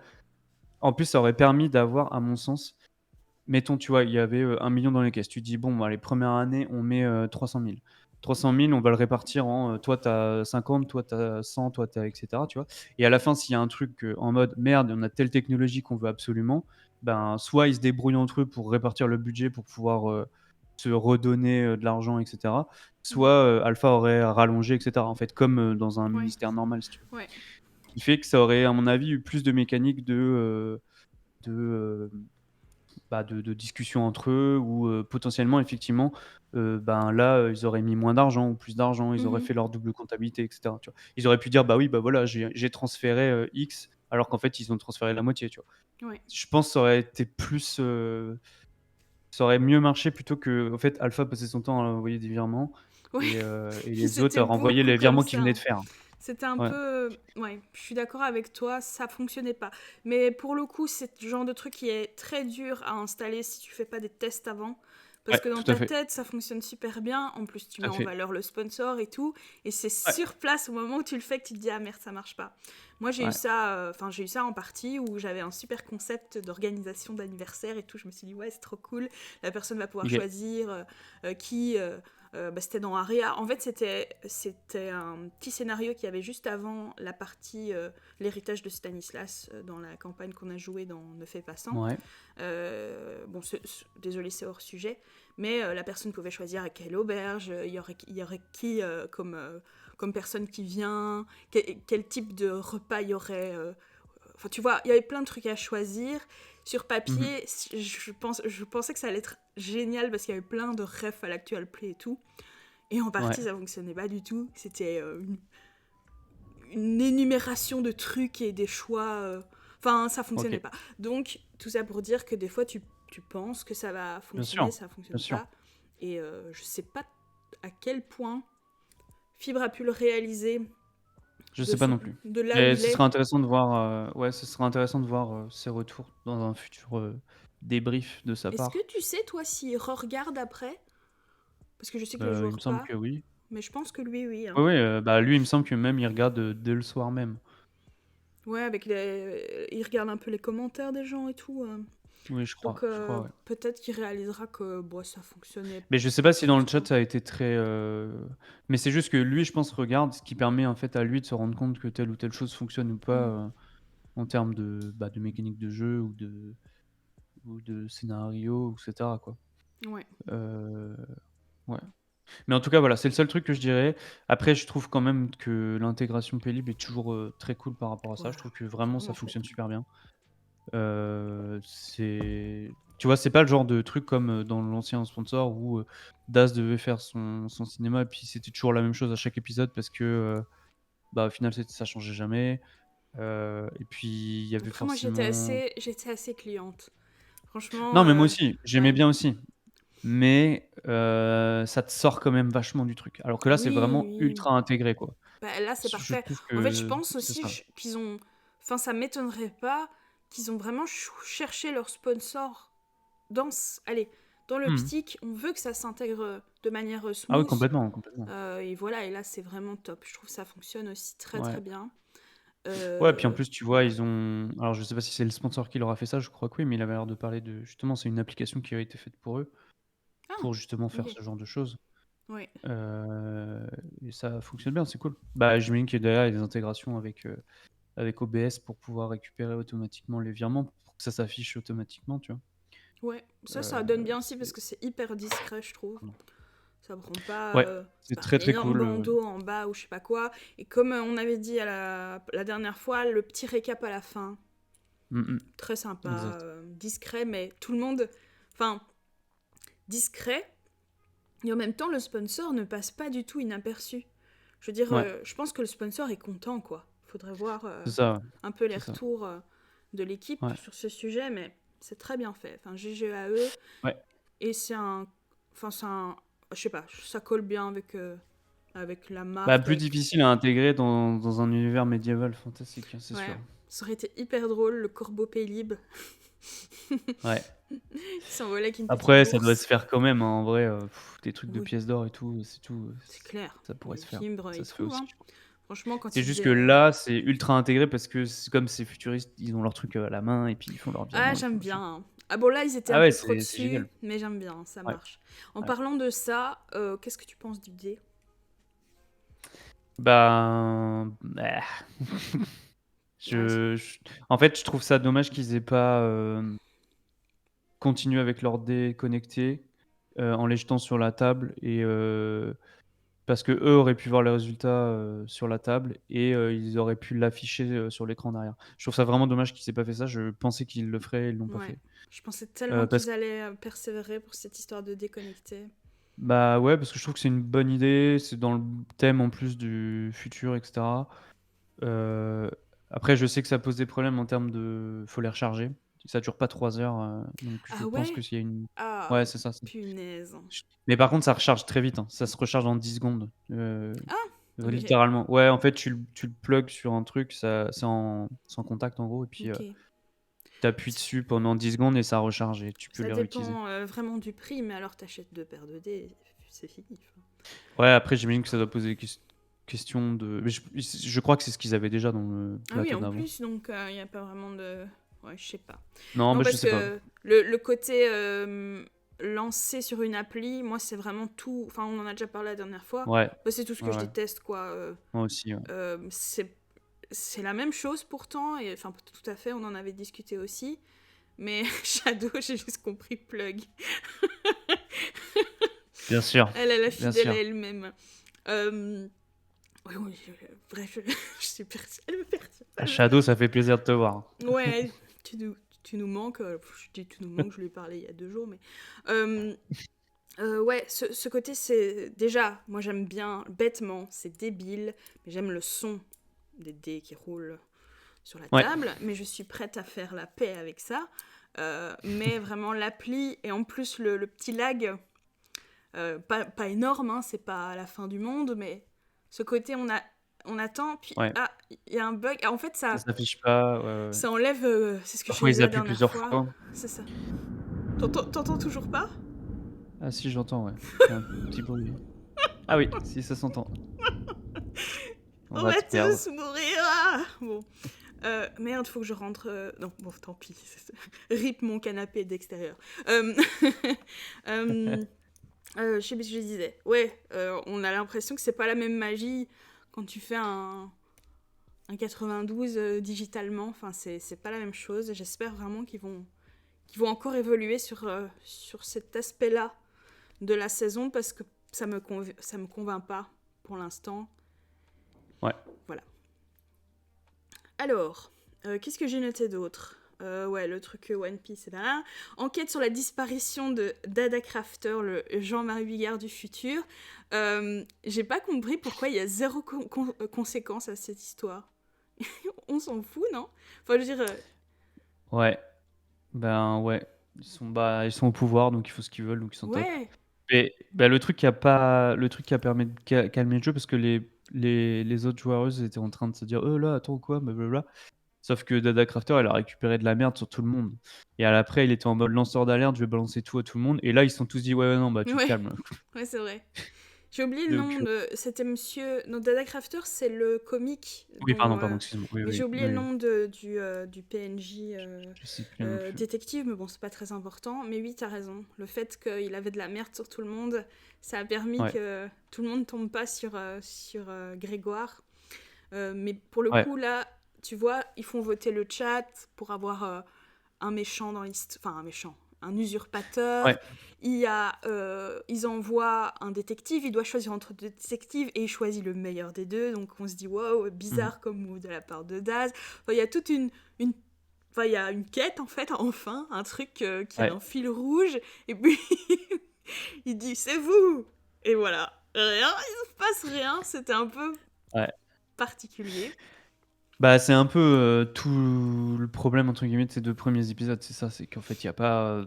en plus, ça aurait permis d'avoir, à mon sens, mettons, tu vois, il y avait 1 million dans les caisses. Tu dis, bon, allez, première année, on met 300 000. 300 000, on va le répartir en toi, t'as 50, toi, t'as 100, toi, t'as etc. Tu vois. Et à la fin, s'il y a un truc en mode merde, on a telle technologie qu'on veut absolument, ben, soit ils se débrouillent entre eux pour répartir le budget pour pouvoir se redonner de l'argent, etc. Soit Mhm. Alpha aurait rallongé, etc. En fait, comme dans un Ouais, ministère normal, si tu veux. ouais. Qui fait que ça aurait, à mon avis, eu plus de mécaniques de, euh, de discussion entre eux ou potentiellement, effectivement, ben là, ils auraient mis moins d'argent ou plus d'argent, ils auraient Mhm. fait leur double comptabilité, etc. Tu vois. Ils auraient pu dire, bah oui, bah voilà, j'ai transféré X, alors qu'en fait, ils ont transféré la moitié, tu vois. Ouais. Je pense que ça aurait été plus. Ça aurait mieux marché plutôt que, en fait, Alpha passait son temps à envoyer des virements Ouais. et les autres C'était à renvoyer beaucoup les comme virements qu'ils ça, venaient de hein. faire. C'était un Ouais, peu... Ouais, je suis d'accord avec toi, ça fonctionnait pas. Mais pour le coup, c'est le genre de truc qui est très dur à installer si tu fais pas des tests avant. Parce ouais, que dans tout à ta fait. tête, ça fonctionne super bien. En plus, tu Tout mets à en fait. valeur le sponsor et tout. Et c'est Ouais, sur place au moment où tu le fais que tu te dis, ah merde, ça marche pas. Moi, j'ai eu ouais. ça, enfin, j'ai eu ça en partie où j'avais un super concept d'organisation d'anniversaire et tout. Je me suis dit, ouais, c'est trop cool. La personne va pouvoir Ok. choisir qui. Bah, c'était dans Aria. En fait, c'était un petit scénario qu'il y avait juste avant la partie l'héritage de Stanislas dans la campagne qu'on a jouée dans Ne fais pas sans. Ouais. Bon, désolé, c'est hors sujet, mais la personne pouvait choisir à quelle auberge, il y aurait qui comme personne qui vient, quel type de repas il y aurait. Enfin, tu vois, il y avait plein de trucs à choisir. Sur Mhm. papier, je pensais que ça allait être génial parce qu'il y avait plein de refs à l'actual play et tout. Et en Ouais. partie, ça fonctionnait pas du tout. C'était une énumération de trucs et des choix. Enfin, ça Ok. fonctionnait pas. Donc, tout ça pour dire que des fois, tu penses que ça va Bien fonctionner, sûr. ça Bien fonctionne sûr. pas. Et je sais pas à quel point Fibre a pu le réaliser Je sais pas non plus. de là où Mais il ce serait est. intéressant de voir, ouais, ce serait intéressant de voir ses retours dans un futur débrief de sa Est-ce que part. tu sais, toi, s'il re-regarde après? Parce que je sais que le Il me joueur semble pas. que oui. Mais je pense que lui, oui. Oui, Hein. oui, bah lui, il me semble que même il regarde dès le soir même. Ouais, avec il regarde un peu les commentaires des gens et tout. Oui, Donc je crois, ouais. peut-être qu'il réalisera que bon, ça fonctionnait Mais je sais pas pas si dans le chat forcément. ça a été très. Mais c'est juste que lui, je pense, regarde ce qui permet en fait à lui de se rendre compte que telle ou telle chose fonctionne ou pas Mm. en termes de mécanique de jeu ou de scénario, etc. quoi. Ouais. Euh, ouais. Mais en tout cas, voilà, c'est le seul truc que je dirais. Après, je trouve quand même que l'intégration Paylib est toujours très cool par rapport à ça. Ouais, Je trouve que c'est vraiment ça vraiment trop fonctionne cool. super bien. Tu vois, c'est pas le genre de truc comme dans l'ancien sponsor où Daz devait faire son cinéma et puis c'était toujours la même chose à chaque épisode parce que bah, au final, ça changeait jamais. Et puis, il y avait Après, moi, forcément. j'étais assez cliente. Franchement, Non, mais moi aussi, j'aimais ouais. bien aussi. Mais ça te sort quand même vachement du truc. Alors que là, c'est Oui, vraiment oui. ultra intégré, quoi. Bah, là, c'est Je parfait. trouve En fait, je que pense c'est aussi ça. qu'ils ont. Enfin, ça m'étonnerait pas qu'ils ont vraiment cherché leur sponsor allez, dans Mhm. l'optique. On veut que ça s'intègre de manière Ah oui, smooth. complètement, complètement. Et voilà, et là, c'est vraiment top. Je trouve que ça fonctionne aussi très Ouais. très bien. Ouais, puis en plus, tu vois, Voilà. ils ont. Alors, je sais pas si c'est le sponsor qui leur a fait ça, je crois que oui, mais il avait l'air de parler de. Justement, c'est une application qui a été faite pour eux, Ah, pour justement faire ok. ce genre de choses. Ouais. Euh, Et ça fonctionne bien, c'est cool. Bah, j'imagine que derrière, il y a des intégrations avec OBS pour pouvoir récupérer automatiquement les virements, pour que ça s'affiche automatiquement, tu vois. Ouais. Ça donne bien aussi parce C'est. que c'est hyper discret, je trouve. Pardon. Ça prend pas, Ouais, c'est c'est pas très un très énorme cool. bandeau en bas ou je sais pas quoi. Et comme on avait dit à la dernière fois, le petit récap à la fin, Mm, très sympa, exact. discret, mais tout le monde, enfin, discret. Et en même temps, le sponsor ne passe pas du tout inaperçu. Je veux dire, Ouais, je pense que le sponsor est content, quoi. Faudrait voir c'est ça, ouais. un peu les C'est ça. retours de l'équipe Ouais. sur ce sujet, mais c'est très bien fait. Enfin, GG à eux. Ouais. Et c'est un. Enfin, c'est un. Je sais pas, ça colle bien avec la Bah, marque. plus difficile à intégrer dans un univers médiéval fantastique, hein, c'est Ouais. sûr. Ça aurait été hyper drôle, le corbeau Paylib Ouais. qui s'envolait avec une petite Après, ça doit se bourse. faire quand même, hein, en vrai, des trucs de Oui, pièces d'or et tout, c'est tout, c'est clair. ça pourrait Les se faire. fibres Ça et se fait tout, aussi, hein. je pense. Franchement, quand C'est il juste que faisait. là, c'est ultra intégré parce que comme c'est futuriste, ils ont leur truc à la main et puis ils font leur Ah, virement et tout j'aime machin. bien. Hein. Ah bon, là, ils étaient Ah un ouais, peu trop c'est génial. dessus, mais j'aime bien, ça Ouais, marche. En ouais. parlant de ça, qu'est-ce que tu penses du dé? Ben, Ah, je en fait, je trouve ça dommage qu'ils aient pas, continué avec leur dés connectés, en les jetant sur la table parce qu'eux auraient pu voir les résultats, sur la table et ils auraient pu l'afficher, sur l'écran derrière. Je trouve ça vraiment dommage qu'ils aient pas fait ça. Je pensais qu'ils le feraient et ils l'ont pas ouais. fait. Je pensais tellement Parce qu'ils allaient persévérer pour cette histoire de déconnecter. Bah, ouais, parce que je trouve que c'est une bonne idée, c'est dans le thème en plus du futur et cetera. Heu, Après je sais que ça pose des problèmes en termes de faut les recharger. Ça dure pas 3 heures, donc je Ah pense que ouais? s'il y a une Ah, ouais, c'est ça, c'est punaise. mais par contre ça recharge très vite, hein. Ça se recharge en 10 secondes, Ah, ok. littéralement. Ouais, en fait tu le plugs sur un truc, ça c'est en contact en gros et puis, Ok. tu appuies dessus pendant 10 secondes et ça recharge et tu peux Ça les réutiliser. dépend vraiment du prix, mais alors t'achètes 2 paires de dés, c'est fini. Enfin. Ouais, après j'imagine que ça doit poser des questions de mais je crois que c'est ce qu'ils avaient déjà dans le Ah oui, plateau en d'avant. plus, donc il n'y a pas vraiment de... Ouais, je sais pas. Non, Non, bah, je parce sais pas. que le côté lancé sur une appli, moi, c'est vraiment tout... Enfin, on en a déjà parlé la dernière fois. Ouais, Bah, c'est tout ce que ouais, je ouais. déteste, quoi. Moi aussi, ouais. C'est la même chose pourtant, et enfin, tout à fait, on en avait discuté aussi. Mais Shadow, j'ai juste compris plug. Bien sûr, Elle est bien fidèle à sûr. elle-même. Euh, oui, oui, bref, je suis elle me À perturbe. Shadow, ça fait plaisir de te voir. Ouais, tu nous manques. Je dis tu nous manques, je lui ai parlé il y a 2 jours, mais. Euh, ouais, ce côté, c'est. Déjà, moi j'aime bien, bêtement, c'est débile, mais j'aime le son des dés qui roulent sur la Ouais, table, mais je suis prête à faire la paix avec ça. Mais vraiment, l'appli, et en plus le petit lag, pas énorme, hein, c'est pas la fin du monde, mais ce côté, on attend, puis ouais. ah, il y a un bug. Ah, en fait, Ça ça, s'affiche pas, ouais, ouais, ouais. ça enlève, c'est ce que je Parfois, faisais ils la appuient dernière plusieurs fois. fois. C'est ça. T'entends toujours pas? Ah si, j'entends, ouais. Il y a un petit bruit. Ah oui, si, ça s'entend. On On va va te perdre. tous mourir. Ah bon. Merde, faut que je rentre. Non, bon, tant pis. Rip mon canapé d'extérieur. Euh, euh, je sais plus ce que je disais. Ouais, on a l'impression que c'est pas la même magie quand tu fais un 92 digitalement. Enfin, c'est pas la même chose. J'espère vraiment qu'ils vont encore évoluer sur cet aspect-là de la saison parce que ça me convainc pas pour l'instant. Ouais. Voilà. Alors, qu'est-ce que j'ai noté d'autre? Ouais, le truc One Piece, c'est là. Enquête sur la disparition de Dada Crafter, le Jean-Marie Bigard du futur. J'ai pas compris pourquoi il y a zéro conséquence à cette histoire. On s'en fout, non? Enfin, je veux dire, Ouais. Ben, ouais. Ils sont au pouvoir, donc ils font ce qu'ils veulent, donc ils s'en tapent. ouais, Mais bah, le truc qui a permis de calmer le jeu, parce que les autres joueuses étaient en train de se dire: là, attends quoi? Blablabla». Sauf que Dada Crafter, elle a récupéré de la merde sur tout le monde. Et après, il était en mode lanceur d'alerte, je vais balancer tout à tout le monde. Et là, ils se sont tous dit: ouais, ouais, non, bah tu te ouais, calmes. ouais, c'est vrai. J'ai oublié le Donc, nom de. C'était monsieur. Non, Dada Crafter, c'est le comique oui, dont. pardon, excuse-moi. Oui, Mais j'ai oui, oublié le oui. nom du PNJ Je sais plus non plus. détective, mais bon, c'est pas très important. Mais oui, t'as raison. Le fait qu'il avait de la merde sur tout le monde, ça a permis Ouais, que tout le monde tombe pas sur Grégoire. Mais pour le ouais. coup, là, tu vois, ils font voter le chat pour avoir un méchant dans l'histoire. Enfin, un méchant. Un usurpateur. Ouais. Ils envoient un détective, il doit choisir entre deux détectives et il choisit le meilleur des deux. Donc on se dit waouh, Mhm. bizarre comme move de la part de Daz. Enfin, il y a toute enfin, il y a une quête en fait, enfin, un truc qui a Ouais. un fil rouge. Et puis il dit c'est vous. Et voilà, rien, il se passe rien. C'était un peu Ouais. particulier. Bah, c'est un peu tout le problème, entre guillemets, de ces deux premiers épisodes. C'est ça, c'est qu'en fait, il n'y a pas,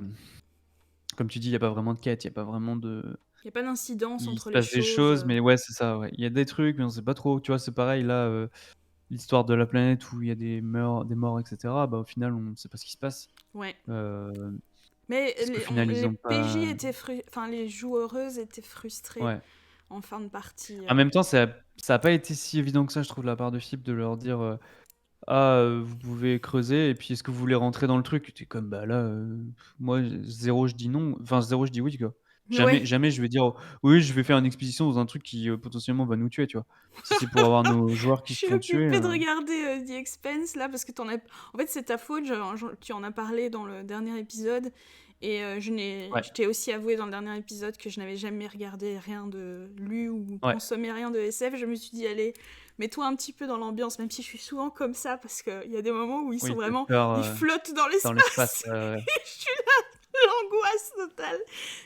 comme tu dis, il n'y a pas vraiment de quête, il n'y a pas vraiment de. Il n'y a pas d'incidence Il se entre les passe des choses. choses, mais ouais, c'est ça, ouais. Il y a des trucs, mais on sait pas trop. Tu vois, c'est pareil là, l'histoire de la planète où il y a des morts, etc. Bah, au final, on ne sait pas ce qui se passe. Ouais. Euh, Mais Parce qu'au final, ils les ont PJ pas. étaient enfin les joueuses étaient frustrées Ouais. en fin de partie. En même temps, ça a pas été si évident que ça, je trouve, de la part de Philippe, de leur dire ah, vous pouvez creuser, et puis est-ce que vous voulez rentrer dans le truc? Tu es comme, bah là, moi, zéro, je dis non. Enfin, zéro, je dis oui, quoi. Jamais, Ouais. jamais je vais dire oui, je vais faire une expédition dans un truc qui potentiellement va nous tuer, tu vois. Si c'est pour avoir nos joueurs Je qui se suis font tuer, occupée de regarder The Expanse là parce que en fait c'est ta faute, tu en as parlé dans le dernier épisode et ouais, je t'ai aussi avoué dans le dernier épisode que je n'avais jamais regardé rien de lu ou ouais, consommé rien de SF. Je me suis dit allez, mets-toi un petit peu dans l'ambiance, même si je suis souvent comme ça parce qu'il y a des moments où ils sont oui, tu vraiment, peur ils flottent dans dans l'espace, l'espace. Et je suis là, l'angoisse totale.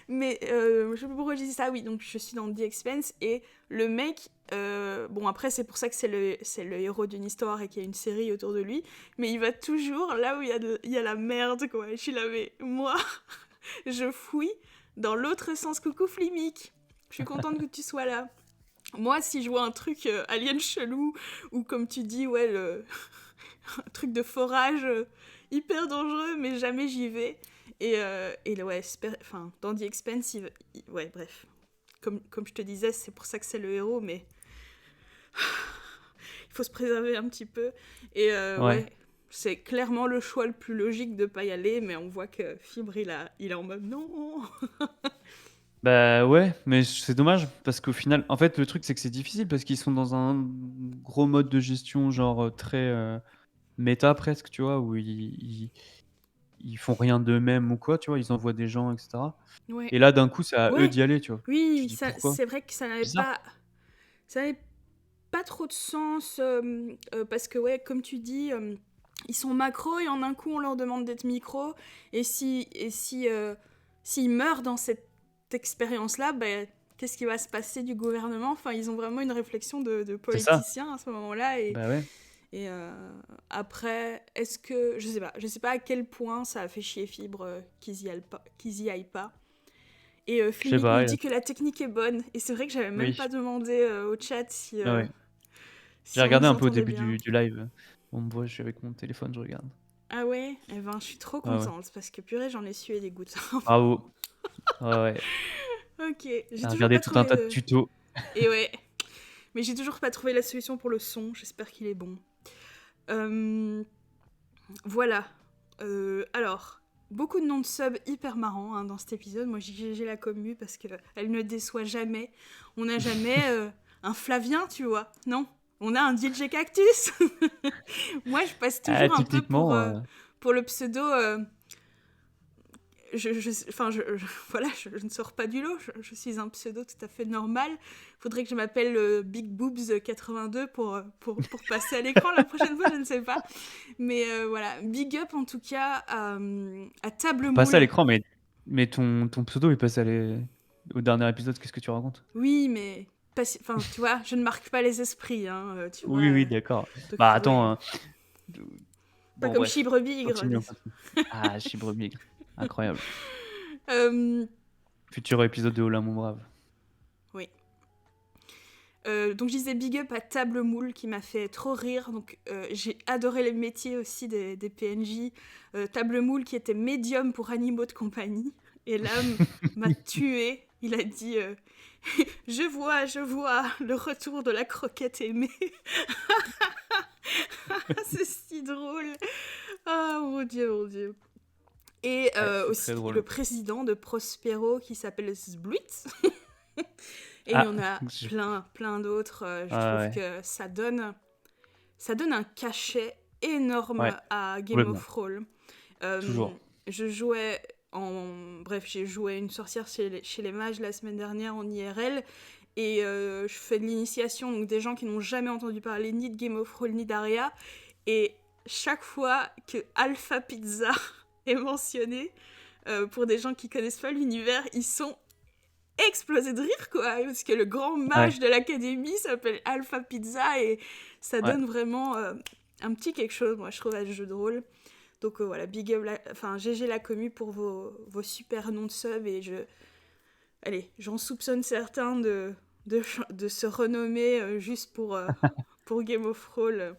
Mais je sais pas pourquoi j'ai dit ça, oui, donc je suis dans The Expanse et le mec, bon après c'est pour ça que c'est le héros d'une histoire et qu'il y a une série autour de lui, mais il va toujours là où il y a la merde quoi. Et je suis là, mais moi, je fouille dans l'autre sens. Coucou Flimic, je suis contente que tu sois là. Moi, si je vois un truc alien chelou, ou comme tu dis, ouais, un truc de forage hyper dangereux, mais jamais j'y vais. Et ouais, enfin, dans The Expanse, ouais, bref. Comme je te disais, c'est pour ça que c'est le héros, mais il faut se préserver un petit peu. Et ouais. ouais, c'est clairement le choix le plus logique de pas y aller, mais on voit que Fibre, il est en mode non. Bah, ouais, mais c'est dommage parce qu'au final en fait, le truc, c'est que c'est difficile parce qu'ils sont dans un gros mode de gestion genre, très, méta presque, tu vois? Où ils font rien d'eux-mêmes ou quoi, tu vois? Ils envoient des gens et cetera Ouais, et là, d'un coup, c'est à eux ouais, d'y aller, tu vois? Tu oui, dis: «Pourquoi?» c'est vrai que Bizarre. ça n'avait pas trop de sens parce que ouais, comme tu dis, ils sont macro et en un coup on leur demande d'être micro et si s'ils meurent dans cette expérience là, ben qu'est-ce qui va se passer du gouvernement? Enfin, ils ont vraiment une réflexion de C'est ça. politiciens à ce moment-là Bah, ouais. et après, est-ce que je sais pas à quel point ça a fait chier Fibre qu'ils y aillent pas. Et Je sais Flimic nous pas, il a dit que la technique est bonne. Et c'est vrai que j'avais même oui, pas demandé au chat ouais, ouais. J'ai si on regardé nous un peu au entendait début bien. du live. On me voit, je suis avec mon téléphone, je regarde. Ah ouais. Eh ben, je suis trop Ouais, ouais. contente parce que purée, j'en ai sué des gouttes. Bravo. Ouais, ouais. Ok, j'ai Tu toujours regardé pas tout un trouvé tas de tutos. Et ouais, mais j'ai toujours pas trouvé la solution pour le son. J'espère qu'il est bon. Euh, Voilà. Alors, beaucoup de noms de subs hyper marrants dans cet épisode. Moi, j'ai la commu parce qu'elle ne déçoit jamais. On n'a jamais un Flavien, tu vois. Non. On a un DJ Cactus. Moi, je passe Ah, toujours un peu typiquement, pour le pseudo. Enfin, voilà, je ne sors pas du lot. Je suis un pseudo tout à fait normal. Faudrait que je m'appelle Big Boobs 82 pour passer à l'écran la prochaine fois, je ne sais pas. Mais voilà, big up en tout cas à Table pour passer à Moule. l'écran, mais ton pseudo est passé au dernier épisode, qu'est-ce que tu racontes? Oui, mais enfin, tu vois, je ne marque pas les esprits, tu vois. Oui, oui, d'accord. Donc, Bah, ouais. attends, Pas bon comme bref, Chibre Bigre. continue, on continue. Ah, Chibre-Migre, incroyable. Euh, Futur épisode de Olin mon brave. oui. Donc je disais big up à Table Moule qui m'a fait trop rire. Donc j'ai adoré les métiers aussi des PNJ. Table Moule qui était médium pour animaux de compagnie. Et là m'a tué. Il a dit je vois le retour de la croquette aimée. C'est si drôle. Ah mon dieu, mon dieu. Et Ouais, c'est très aussi drôle. le président de Prospero qui s'appelle Zbluit. Et il y Ah, en a je plein d'autres. Je ah trouve ouais, que ça donne un cachet énorme ouais, à Game complètement, of Thrones. Euh, toujours. je jouais Bref, j'ai joué une sorcière chez les mages la semaine dernière en IRL. Et je fais de l'initiation, donc des gens qui n'ont jamais entendu parler ni de Game of Thrones ni d'Aria. Et chaque fois que Alpha Pizza est mentionné, pour des gens qui connaissent pas l'univers, ils sont explosés de rire, quoi. Parce que le grand Ouais, mage de l'académie s'appelle Alpha Pizza et ça ouais. donne vraiment un petit quelque chose, moi, je trouve, à ce jeu de rôle. Donc voilà, big up, enfin, GG la commu pour vos super noms de sub et allez, j'en soupçonne certains de se renommer juste pour Game of Thrones.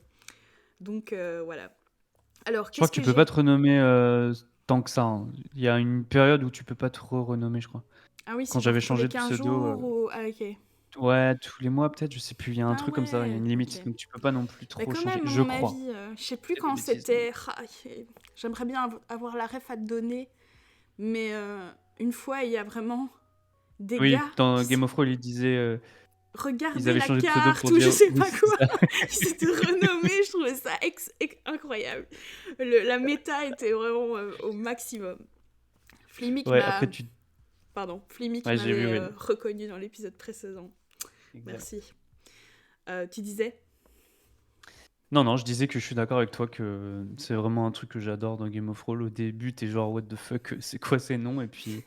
Donc voilà. Alors, Je crois qu'est-ce que tu que peux pas j'ai? te renommer, tant que ça, hein. Il y a une période où tu peux pas te renommer, je crois. Ah oui, Quand c'est j'avais genre tous les changé de 15 pseudo, jours ou... Ah ok. ouais, tous les mois peut-être, je sais plus, il y a un Ah truc comme ça, il y a ouais, une ok. limite, donc tu peux pas non plus Mais trop quand changer, même, à je mon crois. avis, je sais plus Je dis des quand bêtises, mais c'était. J'aimerais bien avoir la ref à te donner, mais une fois, il y a vraiment des Oui, gars dans qui Game of Thrones, ils disaient, ils regardaient avaient la changé de pseudo carte pour ou je dire sais oui, pas c'est quoi. ça. Ils s'étaient renommés, je trouvais ça incroyable. La méta était vraiment au maximum. Flimmy qui Ouais, m'a... après tu Pardon, Flimmy qui ouais, j'ai vu, m'avait oui. reconnu dans l'épisode précédent. Exact. Merci. Tu disais? Non, non, je disais que je suis d'accord avec toi que c'est vraiment un truc que j'adore dans Game of Thrones. Au début, tu genre: «What the fuck, c'est quoi ces noms?» et puis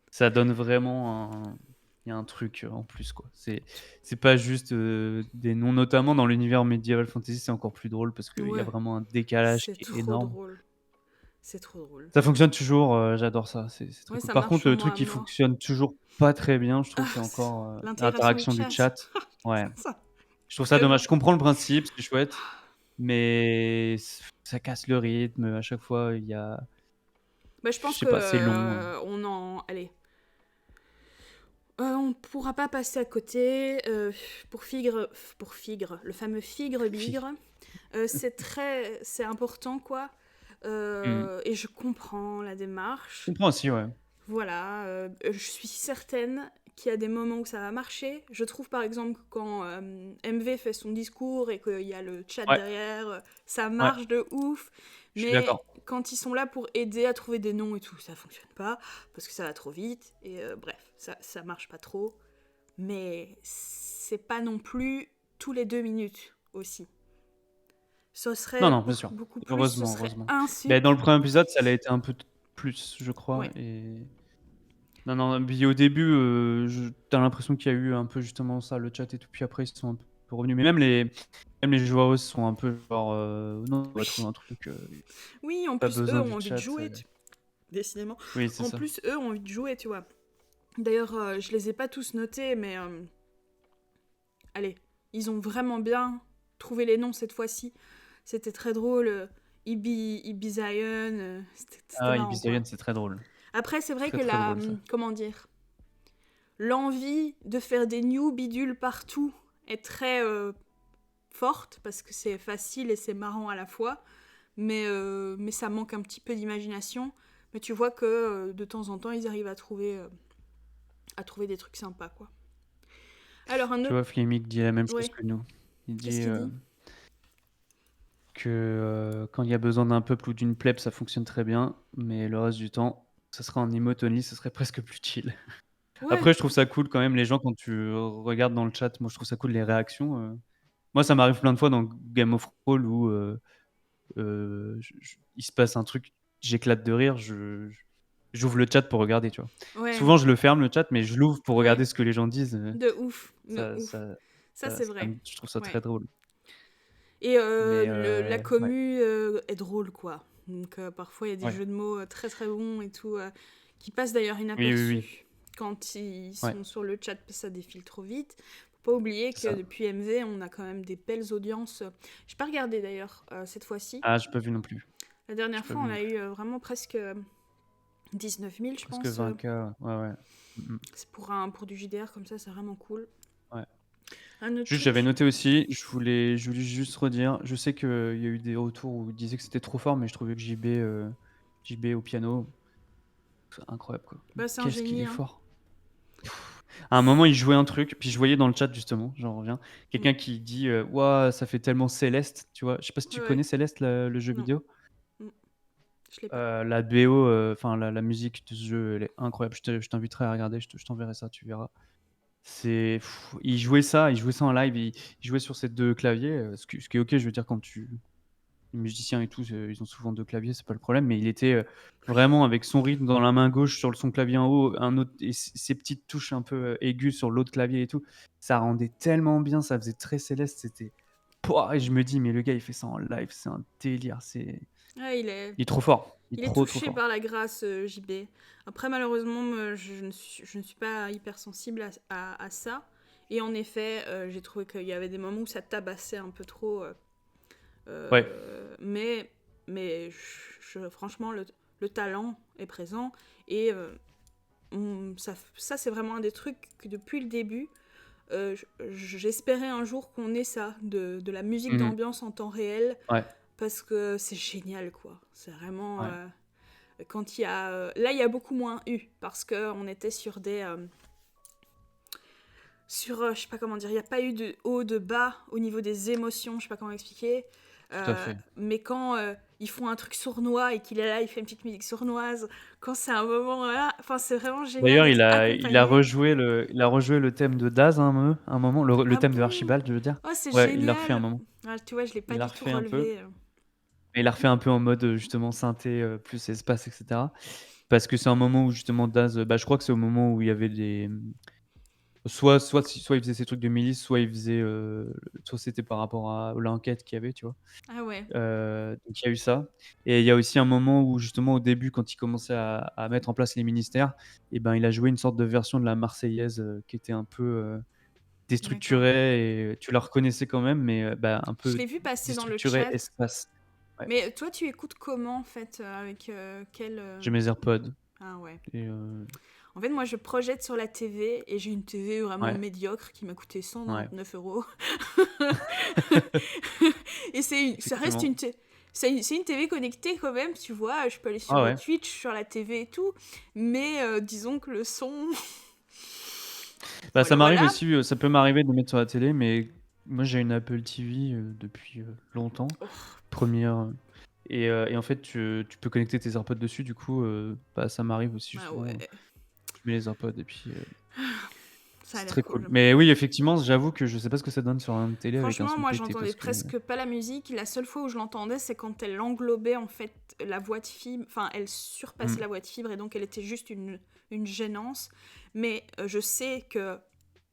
ça donne vraiment un il y a un truc, en plus, quoi. C'est pas juste, des noms, notamment dans l'univers medieval fantasy, c'est encore plus drôle parce qu'il y a Ouais, vraiment un décalage c'est qui est trop énorme. drôle. C'est trop drôle. Ça fonctionne toujours, j'adore ça, c'est très Ouais, cool. ça Par contre, marche en le moi truc à qui moi. fonctionne toujours pas très bien, je trouve, Ah, c'est encore, l'intégration du l'interaction du chat. chat. Ouais, Ça, je trouve ça dommage. vraiment. Je comprends le principe, c'est chouette, mais ça casse le rythme, à chaque fois, il y a Bah, je je pense sais que pas, c'est long, on en... Allez. On pourra pas passer à côté. Pour Figre, le fameux fi Figre-Bigre. C'est important, quoi. mmh. Et je comprends la Je démarche. comprends aussi, ouais. Voilà, je suis certaine qu'il y a des moments où ça va marcher. Je trouve par exemple quand MV fait son discours et qu'il y a le chat Ouais, derrière, ça ouais, marche de ouf. je suis Mais d'accord. quand ils sont là pour aider à trouver des noms et tout, ça fonctionne pas parce que ça va trop vite. Et bref, ça marche pas trop. Mais c'est pas non plus tous les 2 minutes aussi. Ce Non, serait non, bien sûr. beaucoup plus, ce Heureusement, serait heureusement. insup. Beh, dans le premier épisode, ça l'a été un peu plus, je crois, Ouais. et non, non, puis au début, je tu l'impression qu'il y a eu un peu justement ça, le chat et tout, puis après ils sont un peu revenus. Mais même les joueuses sont un peu genre, «Non, on va trouver Oui. un truc, Oui, en pas plus, eux besoin ont du envie de chat», jouer. Décidément. oui, c'est En ça. plus, eux ont envie de jouer, tu vois. D'ailleurs, je les ai pas tous notés, mais allez, ils ont vraiment bien trouvé les noms cette fois-ci. C'était très drôle. Ibizion, c'était Ah, marrant, quoi. Ibizaïon, c'est très drôle. Après, c'est vrai Très, que très drôle ça. comment dire, l'envie de faire des new bidules partout est très forte parce que c'est facile et c'est marrant à la fois. Mais ça manque un petit peu d'imagination. Mais tu vois que de temps en temps, ils arrivent à trouver des trucs sympas, quoi. Alors, un Tu autre... vois, Fleming dit la même chose Ouais, que nous. Il qu'est-ce dit, qu'il dit? que, quand il y a besoin d'un peuple ou d'une plèbe, ça fonctionne très bien, mais le reste du temps, ça serait en emote only, ce serait presque plus chill. Ouais, Après, je trouve ça cool quand même, les gens, quand tu regardes dans le chat, moi, je trouve ça cool les réactions. Moi, ça m'arrive plein de fois dans Game of Thrones où il se passe un truc, j'éclate de rire, j'ouvre le chat pour regarder, tu vois. ouais, Souvent, je le ferme le chat, mais je l'ouvre pour ouais. regarder ce que les gens disent. De ouf, de Ça, ouf. ça, Ça, c'est vrai. je trouve ça Ouais. très drôle. Et Mais la ouais, commu est drôle, quoi. Donc, parfois, il y a des ouais. jeux de mots très très bons et tout, qui passent d'ailleurs Oui, oui, oui. inaperçus quand ils Ouais, sont sur le chat, parce que ça défile trop vite. Faut pas oublier c'est que ça. depuis MV, on a quand même des belles audiences. J'ai pas regardé d'ailleurs cette fois-ci. Ah, j'ai pas vu non plus. La J'ai dernière pas fois, vu on non a plus. eu vraiment presque 19 000, je Presque pense. 20K, ouais, ouais. Mmh. C'est pour du JDR comme ça, c'est vraiment cool. Ouais. Un autre Juste, j'avais truc. noté aussi, je voulais juste redire, je sais qu'il y a eu des retours où ils disaient que c'était trop fort, mais je trouvais que JB au piano, c'est incroyable, quoi. Mais Bah, c'est un qu'est-ce qu'il génie, est hein. fort! À un moment, il jouait un truc, puis je voyais dans le chat justement, j'en reviens, Mm. quelqu'un qui dit, «Waouh, ça fait tellement Céleste», tu vois? Je sais pas si tu Ouais, ouais. connais Céleste, le jeu Non, vidéo? mm, je l'ai pas. La BO, enfin la musique de ce jeu, elle est incroyable. Je t'inviterai à regarder, je t'enverrai ça, tu verras. Il jouait ça en live, il jouait sur ses 2 claviers, ce qui est OK, je veux dire quand les musiciens et tout, ils ont souvent 2 claviers, c'est pas le problème, mais il était, vraiment avec son rythme dans la main gauche sur son clavier en haut, un autre et ses petites touches un peu, aiguës sur l'autre clavier et tout. Ça rendait tellement bien, ça faisait très Céleste, c'était pouah et je me dis: «Mais le gars, il fait ça en live, c'est un délire, Ouais, il est, il est trop fort, il est il est trop, trop touché fort». par la grâce, JB. Après, malheureusement, je ne suis pas hyper sensible à ça. Et en effet, j'ai trouvé qu'il y avait des moments où ça tabassait un peu trop. Ouais. Mais franchement, le talent est présent. Et ça c'est vraiment un des trucs que depuis le début, j'espérais un jour qu'on ait ça, de la musique Mmh. d'ambiance en temps réel, Ouais, parce que c'est génial, quoi. C'est vraiment... ouais. quand il y a... là, il y a beaucoup moins eu, parce qu'on était sur des... je sais pas comment dire, il n'y a pas eu de haut, de bas au niveau des émotions, je sais pas comment expliquer. Tout à fait. Mais quand ils font un truc sournois et qu'il est là, il fait une petite musique sournoise, quand c'est un moment là, enfin c'est vraiment génial D'ailleurs, d'être accompagné. il a rejoué le thème de Daz un moment, le Ah thème de bon? Archibald, je veux dire. Oh, c'est Ouais, il l'a refait un génial! moment. Ah, tu vois, je l'ai pas Il l'a du tout refait un peu. relevé. Et il l'a refait un peu en mode justement synthé, plus espace, etc. Parce que c'est un moment où justement Daz, bah, je crois que c'est au moment où il y avait des. Soit il faisait ses trucs de milice, soit il faisait. Soit c'était par rapport à l'enquête qu'il y avait, tu vois. Ah ouais, Donc il y a eu ça. Et il y a aussi un moment où justement au début, quand il commençait à mettre en place les ministères, et ben, il a joué une sorte de version de la Marseillaise qui était un peu d'accord. déstructurée et tu la reconnaissais quand même, mais bah, un Je peu l'ai vu passer dans le déstructurée chat. espace. Ouais. Mais toi, tu écoutes comment en fait avec quel J'ai mes AirPods Ah ouais. et En fait, moi, je projette sur la TV et j'ai une TV vraiment ouais, médiocre qui m'a coûté ouais, 199 €. Et ça reste effectivement. c'est une TV connectée quand même, tu vois. Je peux aller Ah sur ouais. Twitch, sur la TV et tout. Mais disons que le son. Bah, ça Voilà, m'arrive voilà. aussi, ça peut m'arriver de mettre sur la télé, mais moi j'ai une Apple TV depuis longtemps. Oh, Première. Et en fait, tu peux connecter tes AirPods dessus, du coup, bah, ça m'arrive aussi ah souvent. ouais, Je mets les AirPods et puis ça a c'est l'air très cool. cool. Mais oui, effectivement, j'avoue que je sais pas ce que ça donne sur un télé avec un Franchement, son moi, pété j'entendais parce que. presque pas la musique. La seule fois où je l'entendais, c'est quand elle englobait en fait la voix de fibre. Enfin, elle surpassait Hmm. la voix de fibre et donc elle était juste une gênance. Mais je sais que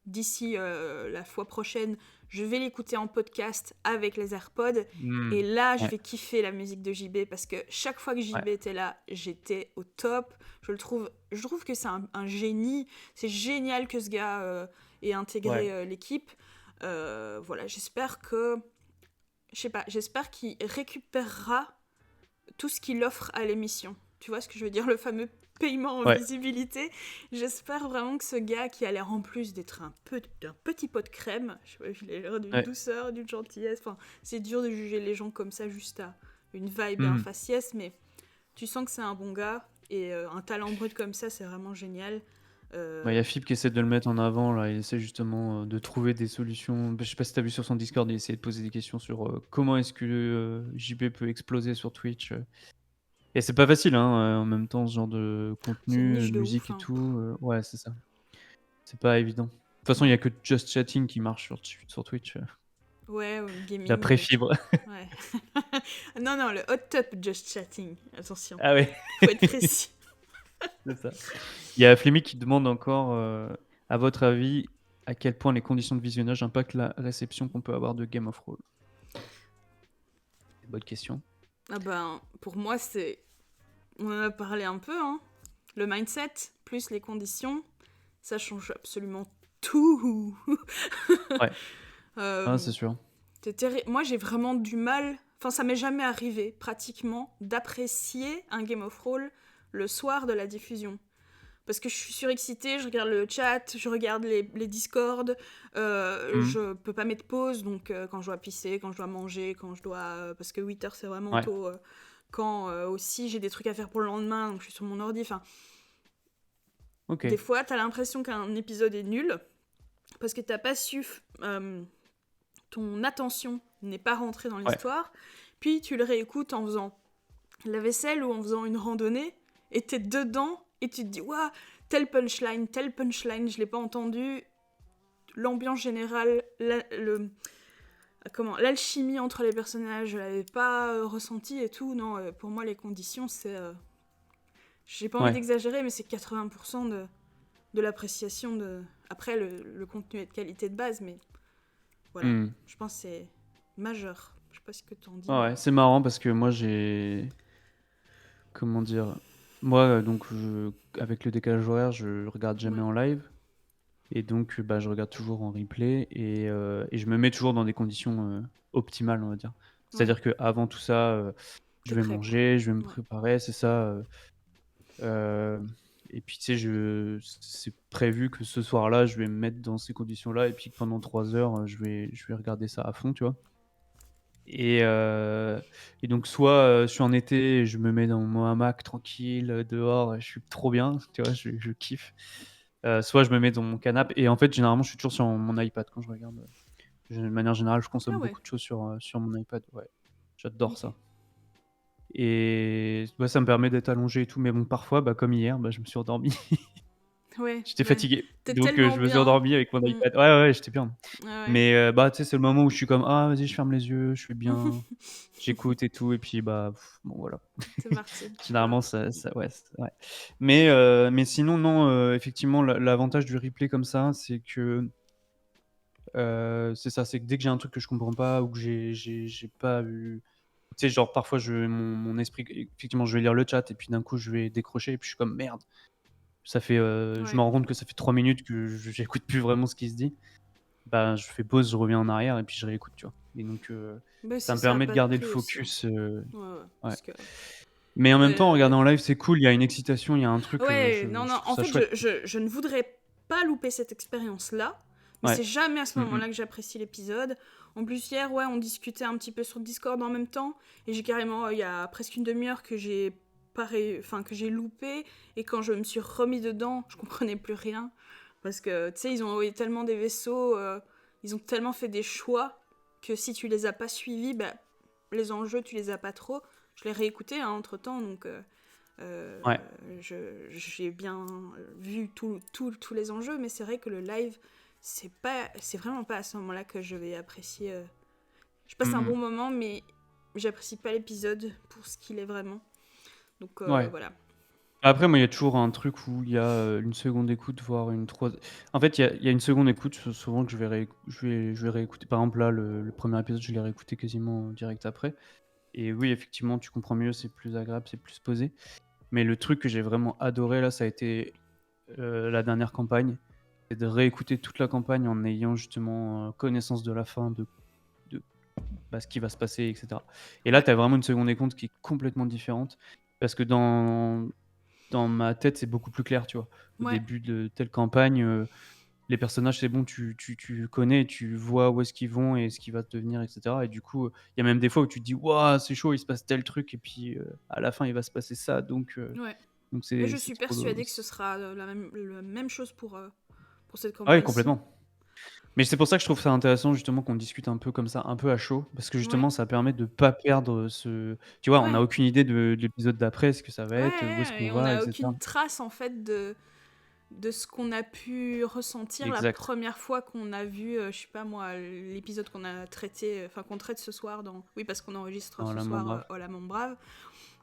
d'ici la fois prochaine, je vais l'écouter en podcast avec les AirPods. Hmm. Et là, je Ouais, vais kiffer la musique de JB parce que chaque fois que ouais, JB était là, j'étais au top. Je trouve que c'est un génie. C'est génial que ce gars ait ouais. intégré l'équipe. Voilà, je sais pas, j'espère qu'il récupérera tout ce qu'il offre à l'émission. Tu vois ce que je veux dire, le fameux paiement en Ouais. visibilité. J'espère vraiment que ce gars qui a l'air en plus d'être d'un petit pot de crème, je sais pas, il a l'air d'une Ouais. douceur, d'une gentillesse. Enfin, c'est dur de juger les gens comme ça juste à une vibe et un Hmm. faciès, mais tu sens que c'est un bon gars et un talent brut comme ça, c'est vraiment génial. Bah, il y Euh, a Fib qui essaie de le mettre en avant, là. Il essaie justement de trouver des solutions. Bah, je sais pas si t'as vu sur son Discord, il essaie de poser des questions sur comment est-ce que JP peut exploser sur Twitch. Et c'est pas facile, hein, en même temps, ce genre de c'est une contenu, niche de musique ouf, et hein. tout. Ouais, c'est ça. C'est pas évident. De toute façon, il y a que Just Chatting qui marche sur Twitch. Ouais, La gaming et tout. pré-fibre. Ouais. Non, non, le hot top just chatting. Attention, Ah ouais, faut être précis. c'est ça. Il y a Flemmy qui demande encore, à votre avis, à quel point les conditions de visionnage impactent la réception qu'on peut avoir de Game of Thrones? Bonne question. Ah ben, pour moi, c'est. On en a parlé un peu, hein. Le mindset, plus les conditions, ça change absolument tout. Ouais, ah, Euh, c'est sûr. Moi, j'ai vraiment du mal. Enfin, ça m'est jamais arrivé, pratiquement, d'apprécier un Game of Thrones le soir de la diffusion. Parce que je suis surexcitée, je regarde le chat, je regarde les discords, Hmm. je peux pas mettre pause, donc quand je dois pisser, quand je dois manger, quand je dois... parce que 8 heures c'est vraiment Ouais, tôt, quand aussi j'ai des trucs à faire pour le lendemain, donc je suis sur mon ordi, enfin... ok. Des fois, t'as l'impression qu'un épisode est nul, parce que t'as pas su... ton attention n'est pas rentrée dans Ouais, l'histoire, puis tu le réécoutes en faisant la vaisselle ou en faisant une randonnée, et t'es dedans, et tu te dis, waouh, tel punchline, je l'ai pas entendu, l'ambiance générale, l'alchimie entre les personnages, je l'avais pas ressenti et tout. Non, pour moi, les conditions, c'est. J'ai pas envie ouais. d'exagérer, mais c'est 80% de l'appréciation de. Après, le contenu est de qualité de base, mais voilà. Hmm. Je pense que c'est majeur. Je sais pas ce que t'en dis, Ah mais. ouais, c'est marrant parce que moi j'ai. Comment dire? Moi, donc, avec le décalage horaire, je regarde jamais Ouais, en live. Et donc, bah, je regarde toujours en replay et je me mets toujours dans des conditions optimales, on va dire. ouais, C'est-à-dire qu'avant tout ça, je t'es vais prêt, quoi. manger, je vais me Ouais. préparer, c'est ça. Euh, et puis, tu sais, c'est prévu que ce soir-là, je vais me mettre dans ces conditions-là et puis que pendant 3 heures, je vais regarder ça à fond, tu vois. Et, euh, et donc, soit je suis en été, et je me mets dans mon hamac tranquille, dehors, je suis trop bien, tu vois, je kiffe. soit je me mets dans mon canapé et en fait, généralement, je suis toujours sur mon iPad quand je regarde. De manière générale, je consomme Ah ouais, beaucoup de choses sur mon iPad. Ouais, j'adore ok. ça. Et ouais, ça me permet d'être allongé et tout. Mais bon, parfois, bah, comme hier, bah, je me suis endormi. Ouais, J'étais bah, fatigué. t'es Donc, tellement je me suis bien. endormi avec mon Mm. iPad. Ouais, ouais, j'étais bien. Ah ouais. Mais bah, tu sais, c'est le moment où je suis comme, ah, vas-y, je ferme les yeux, je suis bien, j'écoute et tout. Et puis, bah, bon, voilà. C'est parti, tu Généralement, pars. ouais, ouais. Mais sinon, non, effectivement, l'avantage du replay comme ça, c'est que c'est ça, c'est que dès que j'ai un truc que je comprends pas ou que j'ai pas eu, tu sais, genre parfois mon esprit, effectivement, je vais lire le chat et puis d'un coup je vais décrocher et puis je suis comme merde. Ça fait, je me Ouais. rends compte que ça fait 3 minutes que j'écoute plus vraiment ce qui se dit. Bah, je fais pause, je reviens en arrière et puis je réécoute, tu vois. Et donc, Bah, ça c'est me ça, permet de pas de garder le prix aussi, hein. focus. Ouais, ouais, Ouais. parce que... Mais en même temps, regarder Ouais, en live, c'est cool. Il y a une excitation, il y a un truc. ouais, non, Je non, trouve en ça fait, chouette. je ne voudrais pas louper cette expérience-là, mais Ouais. c'est jamais à ce Mm, moment-là que j'apprécie l'épisode. En plus, hier, ouais, on discutait un petit peu sur Discord en même temps, et j'ai carrément, il y a presque une demi-heure que j'ai que j'ai loupé, et quand je me suis remis dedans, je comprenais plus rien, parce que, tu sais, ils ont envoyé tellement des vaisseaux, ils ont tellement fait des choix, que si tu les as pas suivis, bah, les enjeux, tu les as pas trop. Je l'ai réécouté, hein, entre-temps, donc... Euh, ouais. j'ai bien vu tous les enjeux, mais c'est vrai que le live, c'est vraiment pas à ce moment-là que je vais apprécier. Je passe un Mm, bon moment, mais j'apprécie pas l'épisode pour ce qu'il est vraiment. Donc ouais. voilà. Après, moi, il y a toujours un truc où il y a une seconde écoute, voire une troisième. En fait, il y a une seconde écoute, souvent que je vais réécouter. Par exemple, là, le premier épisode, je l'ai réécouté quasiment direct après. Et oui, effectivement, tu comprends mieux, c'est plus agréable, c'est plus posé. Mais le truc que j'ai vraiment adoré, là, ça a été la dernière campagne. C'est de réécouter toute la campagne en ayant justement connaissance de la fin, de bah, ce qui va se passer, etc. Et là, Ouais, tu as vraiment une seconde écoute qui est complètement différente. Parce que dans ma tête, c'est beaucoup plus clair, tu vois. Au ouais. début de telle campagne, les personnages, c'est bon, tu connais, tu vois où est-ce qu'ils vont et ce qui va devenir, etc. Et du coup, il y a même des fois où tu te dis, waouh, c'est chaud, il se passe tel truc, et puis à la fin, il va se passer ça. Ouais. Donc Mais c'est je c'est suis trop. persuadée que ce sera la même chose pour cette Ah oui, campagne-ci. complètement. Mais c'est pour ça que je trouve ça intéressant justement qu'on discute un peu comme ça, un peu à chaud, parce que Ouais. justement ça permet de pas perdre ce. Tu vois, on n'a Ouais. aucune idée de l'épisode d'après, ce que ça va être, où est-ce Ouais, qu'on et on va, n'a etc. aucune trace en fait de ce qu'on a pu ressentir la Exact. première fois qu'on a vu, je sais pas moi, l'épisode qu'on a traité, enfin qu'on traite ce soir dans... Oui, parce qu'on enregistre ce Voilà, mon soir brave. Oh la mon brave.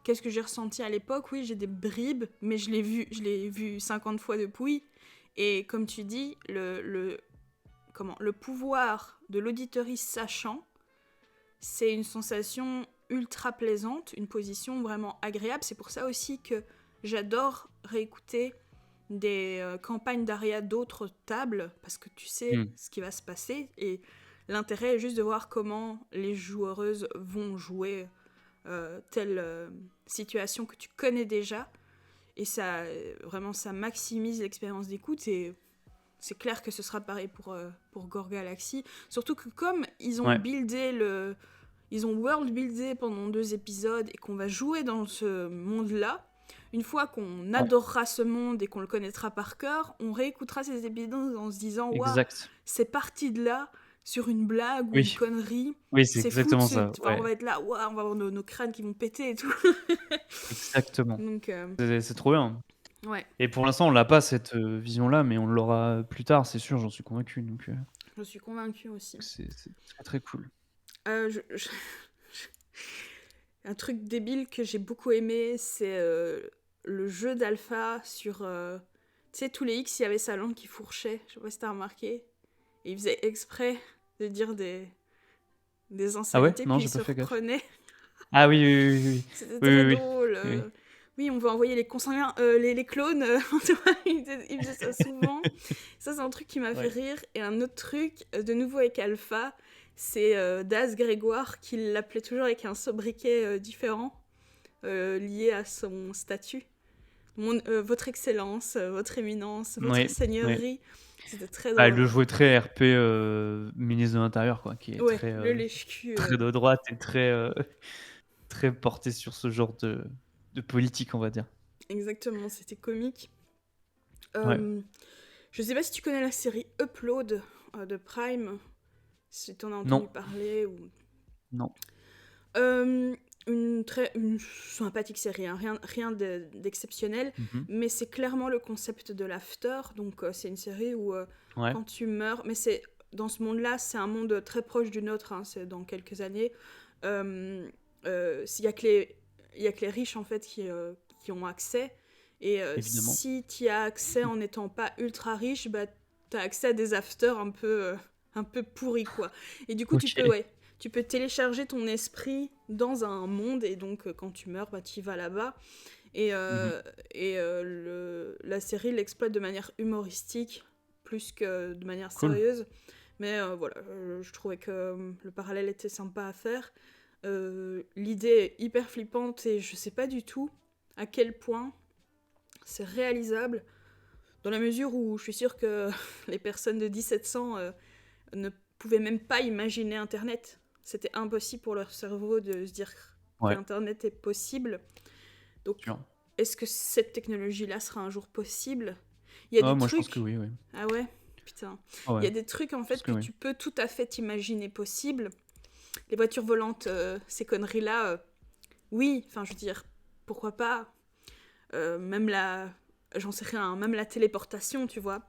Qu'est-ce que j'ai ressenti à l'époque? Oui, j'ai des bribes, mais je l'ai vu 50 fois depuis. Et comme tu dis, le pouvoir de l'auditoriste sachant, c'est une sensation ultra plaisante, une position vraiment agréable. C'est pour ça aussi que j'adore réécouter des campagnes d'Aria d'autres tables, parce que tu sais Hmm. ce qui va se passer, et l'intérêt est juste de voir comment les joueuses vont jouer telle situation que tu connais déjà, et ça, vraiment, ça maximise l'expérience d'écoute, et c'est clair que ce sera pareil pour Gore Galaxy, surtout que comme ils ont Ouais, buildé ils ont world buildé pendant 2 épisodes et qu'on va jouer dans ce monde-là, une fois qu'on ouais, adorera ce monde et qu'on le connaîtra par cœur, on réécoutera ces épisodes en se disant waouh, exact. c'est parti de là sur une blague ou une Oui, connerie. oui, c'est C'est fou exactement ça. enfin, on Ouais, va être là, waouh, on va avoir nos crânes qui vont péter et tout. exactement. Donc C'est trop bien. ouais, Et pour l'instant, on l'a pas cette vision-là, mais on l'aura plus tard, c'est sûr, j'en suis convaincu. Donc je suis convaincue aussi. c'est très très cool. Euh, je- je- Un truc débile que j'ai beaucoup aimé, c'est le jeu d'alpha sur... tu sais, tous les X, il y avait sa langue qui fourchait. Je sais pas si t'as remarqué. Et il faisait exprès de dire des Ah ouais? insanités, Non, puis il j'ai pas se fait gaffe. reprenait. Ah oui, oui, oui, oui. C'était Oui, très oui, oui. drôle. Oui, oui. Oui, on va envoyer les consanguins, les clones. Il faisait ça souvent. Ça, c'est un truc qui m'a fait Ouais. rire. Et un autre truc, de nouveau avec Alpha, c'est Daz Grégoire qui l'appelait toujours avec un sobriquet différent, lié à son statut. Votre Excellence, Votre Éminence, Votre Oui, oui. Seigneurie. C'était très Bah, elle le drôle. jouait très RP, ministre de l'Intérieur, quoi, qui est Ouais, très, le lèche-cul. très de droite et très, très porté sur ce genre de politique, on va dire. Exactement, c'était comique. Ouais. Euh, Je sais pas si tu connais la série Upload de Prime, si t'en as entendu Non, parler ou... non. Euh, une sympathique série, hein, d'exceptionnel, Mhm. mais c'est clairement le concept de l'after. Donc c'est une série où Ouais, quand tu meurs, mais c'est dans ce monde-là, c'est un monde très proche du nôtre, hein, c'est dans quelques années. Il y a que les riches en fait qui ont accès. Et évidemment. si tu as accès en n'étant pas ultra riche, bah tu as accès à des afters un peu pourris quoi. Et du coup Ok. tu peux télécharger ton esprit dans un monde et donc quand tu meurs, bah, tu y vas là-bas. Et, Mhm. la série l'exploite de manière humoristique plus que de manière Cool. sérieuse. Mais voilà, je trouvais que le parallèle était sympa à faire. L'idée est hyper flippante et je sais pas du tout à quel point c'est réalisable dans la mesure où je suis sûre que les personnes de 1700 ne pouvaient même pas imaginer Internet. C'était impossible pour leur cerveau de se dire que Ouais, Internet est possible. Donc, sûr. est-ce que cette technologie-là sera un jour possible? Il y a Ah, des moi, je pense que trucs... oui, oui. Ah ouais? Putain. Ah Il y ouais, a des trucs, en je pense fait, que que oui. tu peux tout à fait imaginer possible. Les voitures volantes, ces conneries-là, oui, enfin, je veux dire, pourquoi pas? Même la... J'en sais rien, hein, même la téléportation, tu vois.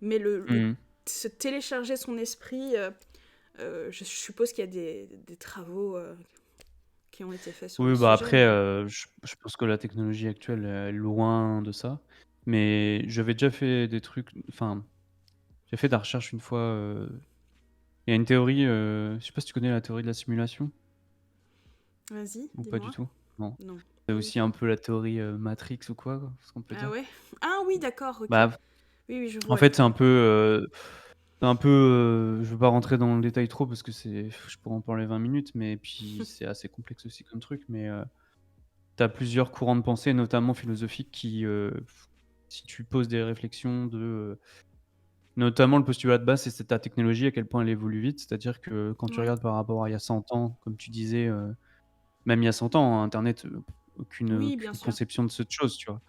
Mais Mhm. se télécharger son esprit, je suppose qu'il y a des travaux qui ont été faits sur le Oui, bah sujet, après, mais... je pense que la technologie actuelle est loin de ça. Mais j'avais déjà fait des trucs. Enfin, j'ai fait de la recherche une fois. Il y a une théorie, je sais pas si tu connais la théorie de la simulation Vas-y, ou pas du dis-moi. tout? Non. Non, C'est pas du aussi tout. un peu la théorie Matrix ou quoi, ce qu'on peut Ah dire. ouais? Ah oui, d'accord, ok. Bah, Oui, oui, je en vois fait, lequel. c'est un peu, je veux pas rentrer dans le détail trop parce que je pourrais en parler 20 minutes, mais puis c'est assez complexe aussi comme truc, mais tu as plusieurs courants de pensée, notamment philosophiques qui, si tu poses des réflexions notamment le postulat de base, c'est ta technologie, à quel point elle évolue vite. C'est-à-dire que quand tu Ouais. regardes par rapport à il y a 100 ans, comme tu disais, même il y a 100 ans, hein, internet, Oui, bien aucune sûr. conception de cette chose, tu vois?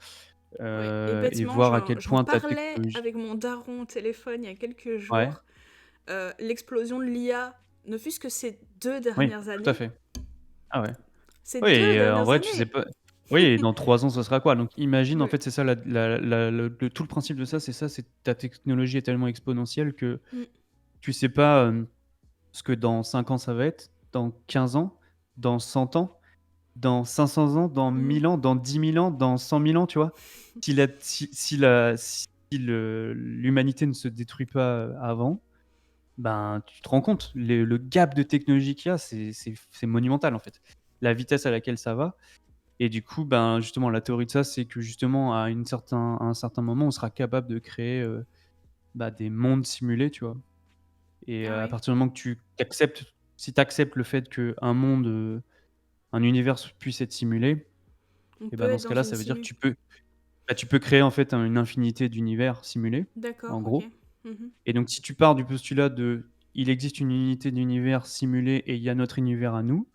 Ouais. Et Et bêtement, voir à quel j'en point ta parlais technologie avec mon daron au téléphone il y a quelques ouais, jours. L'explosion de l'IA, ne fût-ce que ces deux oui, dernières tout à années. fait. Ah ouais. Ces Oui deux et en dernières vrai, tu sais années! pas oui et dans 3 ans, ça sera quoi? Donc imagine, en Ouais. fait, c'est ça le tout le principe de ça, c'est ça, c'est ta technologie est tellement exponentielle que Mm. tu sais pas, ce que dans 5 ans ça va être, dans 15 ans, dans 100 ans, dans 500 ans, dans Mm. 1000 ans, dans 10 000 ans, dans 100 000 ans, tu vois? Si l'humanité ne se détruit pas, avant, ben, tu te rends compte, le gap de technologie qu'il y a, c'est monumental, en fait. La vitesse à laquelle ça va et du coup, ben, justement, la théorie de ça, c'est que justement, à un certain moment, on sera capable de créer, bah, des mondes simulés, tu vois? Et Ah à oui. partir du moment que tu acceptes si tu acceptes le fait qu'un monde, un univers puisse être simulé On et ben peut dans être ce dans cas-là, une ça veut dire que simu. tu peux créer en fait une infinité d'univers simulés, D'accord, en ok. gros. Mhm. Et donc si tu pars du postulat de: «Il existe une unité d'univers simulé et il y a notre univers à nous»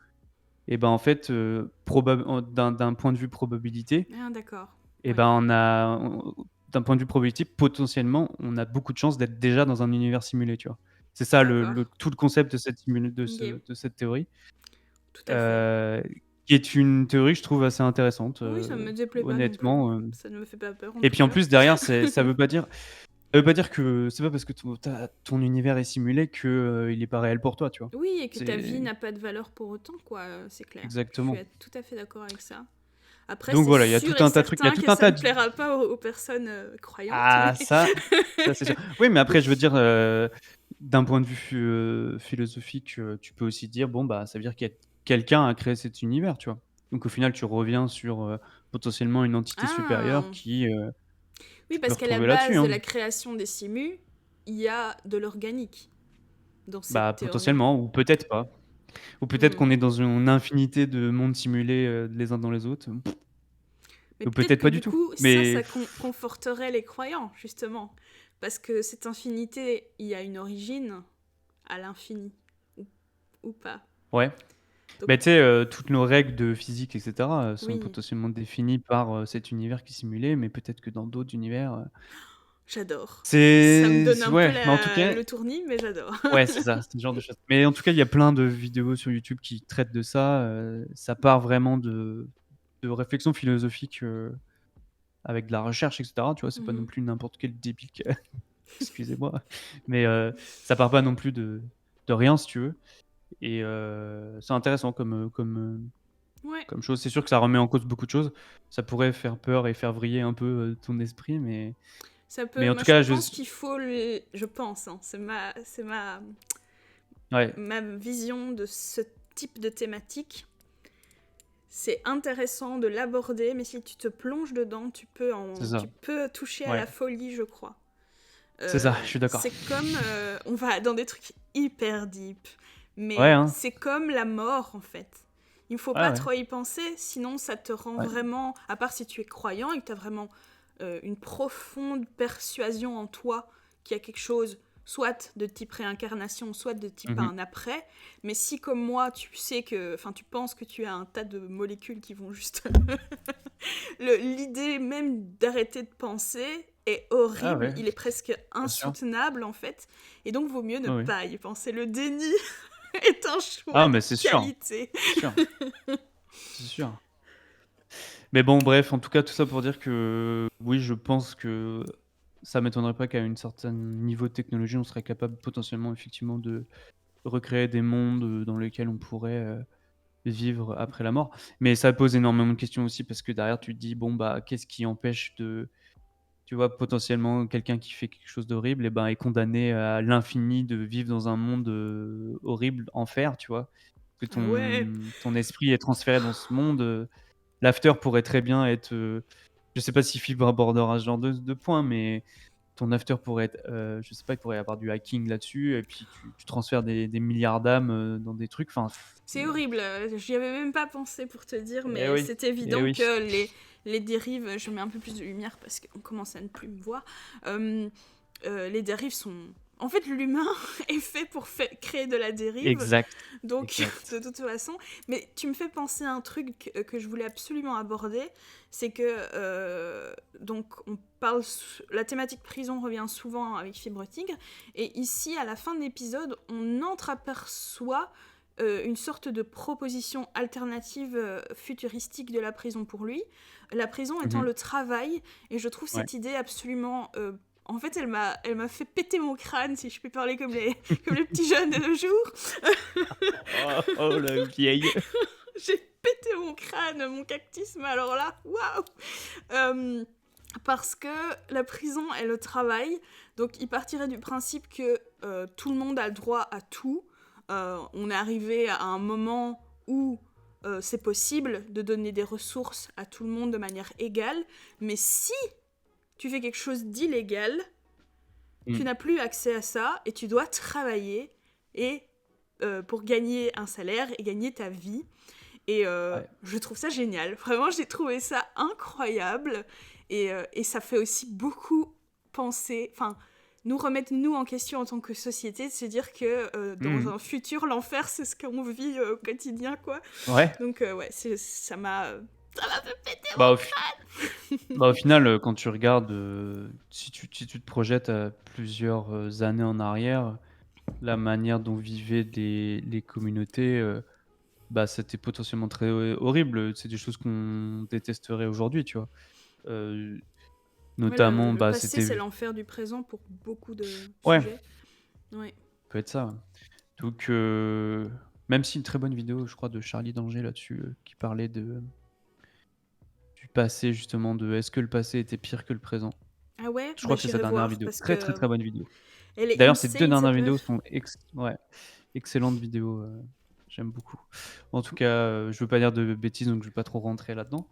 et ben en fait, d'un point de vue probabilité Ah d'accord. et Ouais. ben d'un point de vue probabilité, potentiellement, on a beaucoup de chances d'être déjà dans un univers simulé, tu vois? C'est ça D'accord. tout le concept de Ok. de cette théorie, Tout à fait. heu, qui est une théorie, je trouve, assez intéressante, Oui, ça me déplaît pas non plus. honnêtement, Ça ne me fait pas peur en et tout puis en cas. plus derrière, ça veut pas dire que c'est pas parce que ton univers est simulé que, il est pas réel pour toi, tu vois? Oui, et que ta vie C'est n'a pas de valeur pour autant, quoi, c'est clair. Je suis exactement. tout à fait d'accord avec ça. Après, Donc c'est voilà, il y a tout sûr et un tas de trucs, il y a certain tout que un ça tas ne de plaira pas aux personnes croyantes, mais... ah ça c'est sûr. Oui, mais après je veux dire, d'un point de vue, philosophique, tu peux aussi dire: «Bon, bah, ça veut dire qu'il y a quelqu'un a créé cet univers», tu vois? Donc au final, tu reviens sur, potentiellement une entité supérieure Ah qui, oui, tu peux parce qu'à la retrouver là-dessus, base de hein. la création des simus, il y a de l'organique dans Bah, cette théorie. potentiellement ou peut-être pas. Ou peut-être Hmm. qu'on est dans une infinité de mondes simulés, les uns dans les autres, Mais ou peut-être peut-être que pas du du tout. coup, Mais conforterait les croyants, justement. Parce que cette infinité, il y a une origine à l'infini, ou, ou pas. ouais. Donc Bah, tu sais, toutes nos règles de physique et cetera, sont oui, potentiellement définies par, cet univers qui est simulé, mais peut-être que dans d'autres univers, J'adore. Ça me C'est donne un peu ouais, mais en tout cas, le tournis, mais j'adore. ouais, c'est ça, c'est le genre de choses. Mais en tout cas, il y a plein de vidéos sur YouTube qui traitent de ça. Ça part vraiment de réflexions philosophiques avec de la recherche, etc. Tu vois, c'est pas non Mhm. plus n'importe quel débile excusez-moi, mais ça part pas non plus de rien, si tu veux. Et c'est intéressant Ouais, comme chose. C'est sûr que ça remet en cause beaucoup de choses. Ça pourrait faire peur et faire vriller un peu ton esprit, ça mais peut. en Moi, tout je cas, pense qu'il faut je pense, hein, ouais, ma vision de ce type de thématique. C'est intéressant de l'aborder, mais si tu te plonges dedans, c'est tu ça. peux toucher à Ouais, la folie, je crois. c'est ça, je suis d'accord. C'est comme, on va dans des trucs hyper deep, Ouais, mais hein. c'est comme la mort en fait. Il ne faut Ouais, pas ouais. trop y penser, sinon ça te rend Ouais. vraiment, à part si tu es croyant et que tu as vraiment une profonde persuasion en toi qu'il y a quelque chose, soit de type réincarnation, soit de type Mhm. un après. Mais si comme moi, tu penses que tu as un tas de molécules qui vont juste l'idée même d'arrêter de penser est Ah horrible, ouais, il est presque bien sûr. insoutenable en fait, et donc vaut mieux ne Oui, oui. pas y penser. Le déni est un choix Ah, de mais c'est sûr, qualité. c'est sûr, c'est sûr. Mais bon, bref, en tout cas, tout ça pour dire que oui, je pense que ça m'étonnerait pas qu'à un certain niveau de technologie, on serait capable potentiellement, effectivement, de recréer des mondes dans lesquels on pourrait vivre après la mort. Mais ça pose énormément de questions aussi parce que derrière, tu te dis, bon, bah, qu'est-ce qui empêche de, tu vois, potentiellement, quelqu'un qui fait quelque chose d'horrible, et ben, est condamné à l'infini de vivre dans un monde horrible, enfer, tu vois, que Ah ouais, ton esprit est transféré dans ce monde. L'after pourrait très bien être. Je sais pas si Fibre abordera ce genre de point, mais ton after pourrait être. Je sais pas, il pourrait y avoir du hacking là-dessus, et puis tu transfères des milliards d'âmes dans des trucs. Enfin, c'est horrible, j'y avais même pas pensé pour te dire, eh mais oui, c'est eh évident oui. que les dérives, je mets un peu plus de lumière parce qu'on commence à ne plus me voir, euh, les dérives sont... En fait, l'humain est fait pour créer de la dérive. Exact, Donc, exact. de toute façon, mais tu me fais penser à un truc que je voulais absolument aborder, c'est que, donc, la thématique prison revient souvent avec Fibre Tigre, et ici, à la fin de l'épisode, on entreaperçoit une sorte de proposition alternative futuristique de la prison pour lui, la prison étant Mhm. le travail, et je trouve Ouais. cette idée absolument... en fait, elle m'a fait péter mon crâne, si je puis parler comme les petits jeunes de nos jours. Oh, oh, la vieille. J'ai pété mon crâne, mon cactus, mais alors là, waouh. Parce que la prison est le travail, donc il partirait du principe que tout le monde a le droit à tout. On est arrivé à un moment où c'est possible de donner des ressources à tout le monde de manière égale, mais si tu fais quelque chose d'illégal, tu Mm. n'as plus accès à ça et tu dois travailler et pour gagner un salaire et gagner ta vie. Et Ouais. je trouve ça génial. Vraiment, j'ai trouvé ça incroyable. Et ça fait aussi beaucoup penser, enfin, nous remettre nous en question en tant que société, de se dire que dans Mhm. un futur, l'enfer, c'est ce qu'on vit au quotidien, quoi. Ouais. Donc, ouais, ça m'a fait péter Bah, mon au, fi- Bah, au final, quand tu regardes, si tu te projettes à plusieurs années en arrière, la manière dont vivaient les communautés, bah, c'était potentiellement très horrible. C'est des choses qu'on détesterait aujourd'hui, tu vois. Euh, Ouais, Notamment, le bah, passé, c'est c'était. l'enfer du présent pour beaucoup de Ouais, sujets. Ouais. peut être ça. Ouais. Donc, même si une très bonne vidéo, je crois, de Charlie Danger là-dessus, qui parlait du passé, justement, de est-ce que le passé était pire que le présent. Ah ouais, Je bah, crois que c'est sa j'irai dernière voir vidéo. parce Très, très, que très bonne vidéo. elle est D'ailleurs, ces deux insane dernières cette vidéos meuf. sont ouais, excellentes vidéos. J'aime beaucoup. En tout cas, je veux pas dire de bêtises, donc je vais pas trop rentrer là-dedans.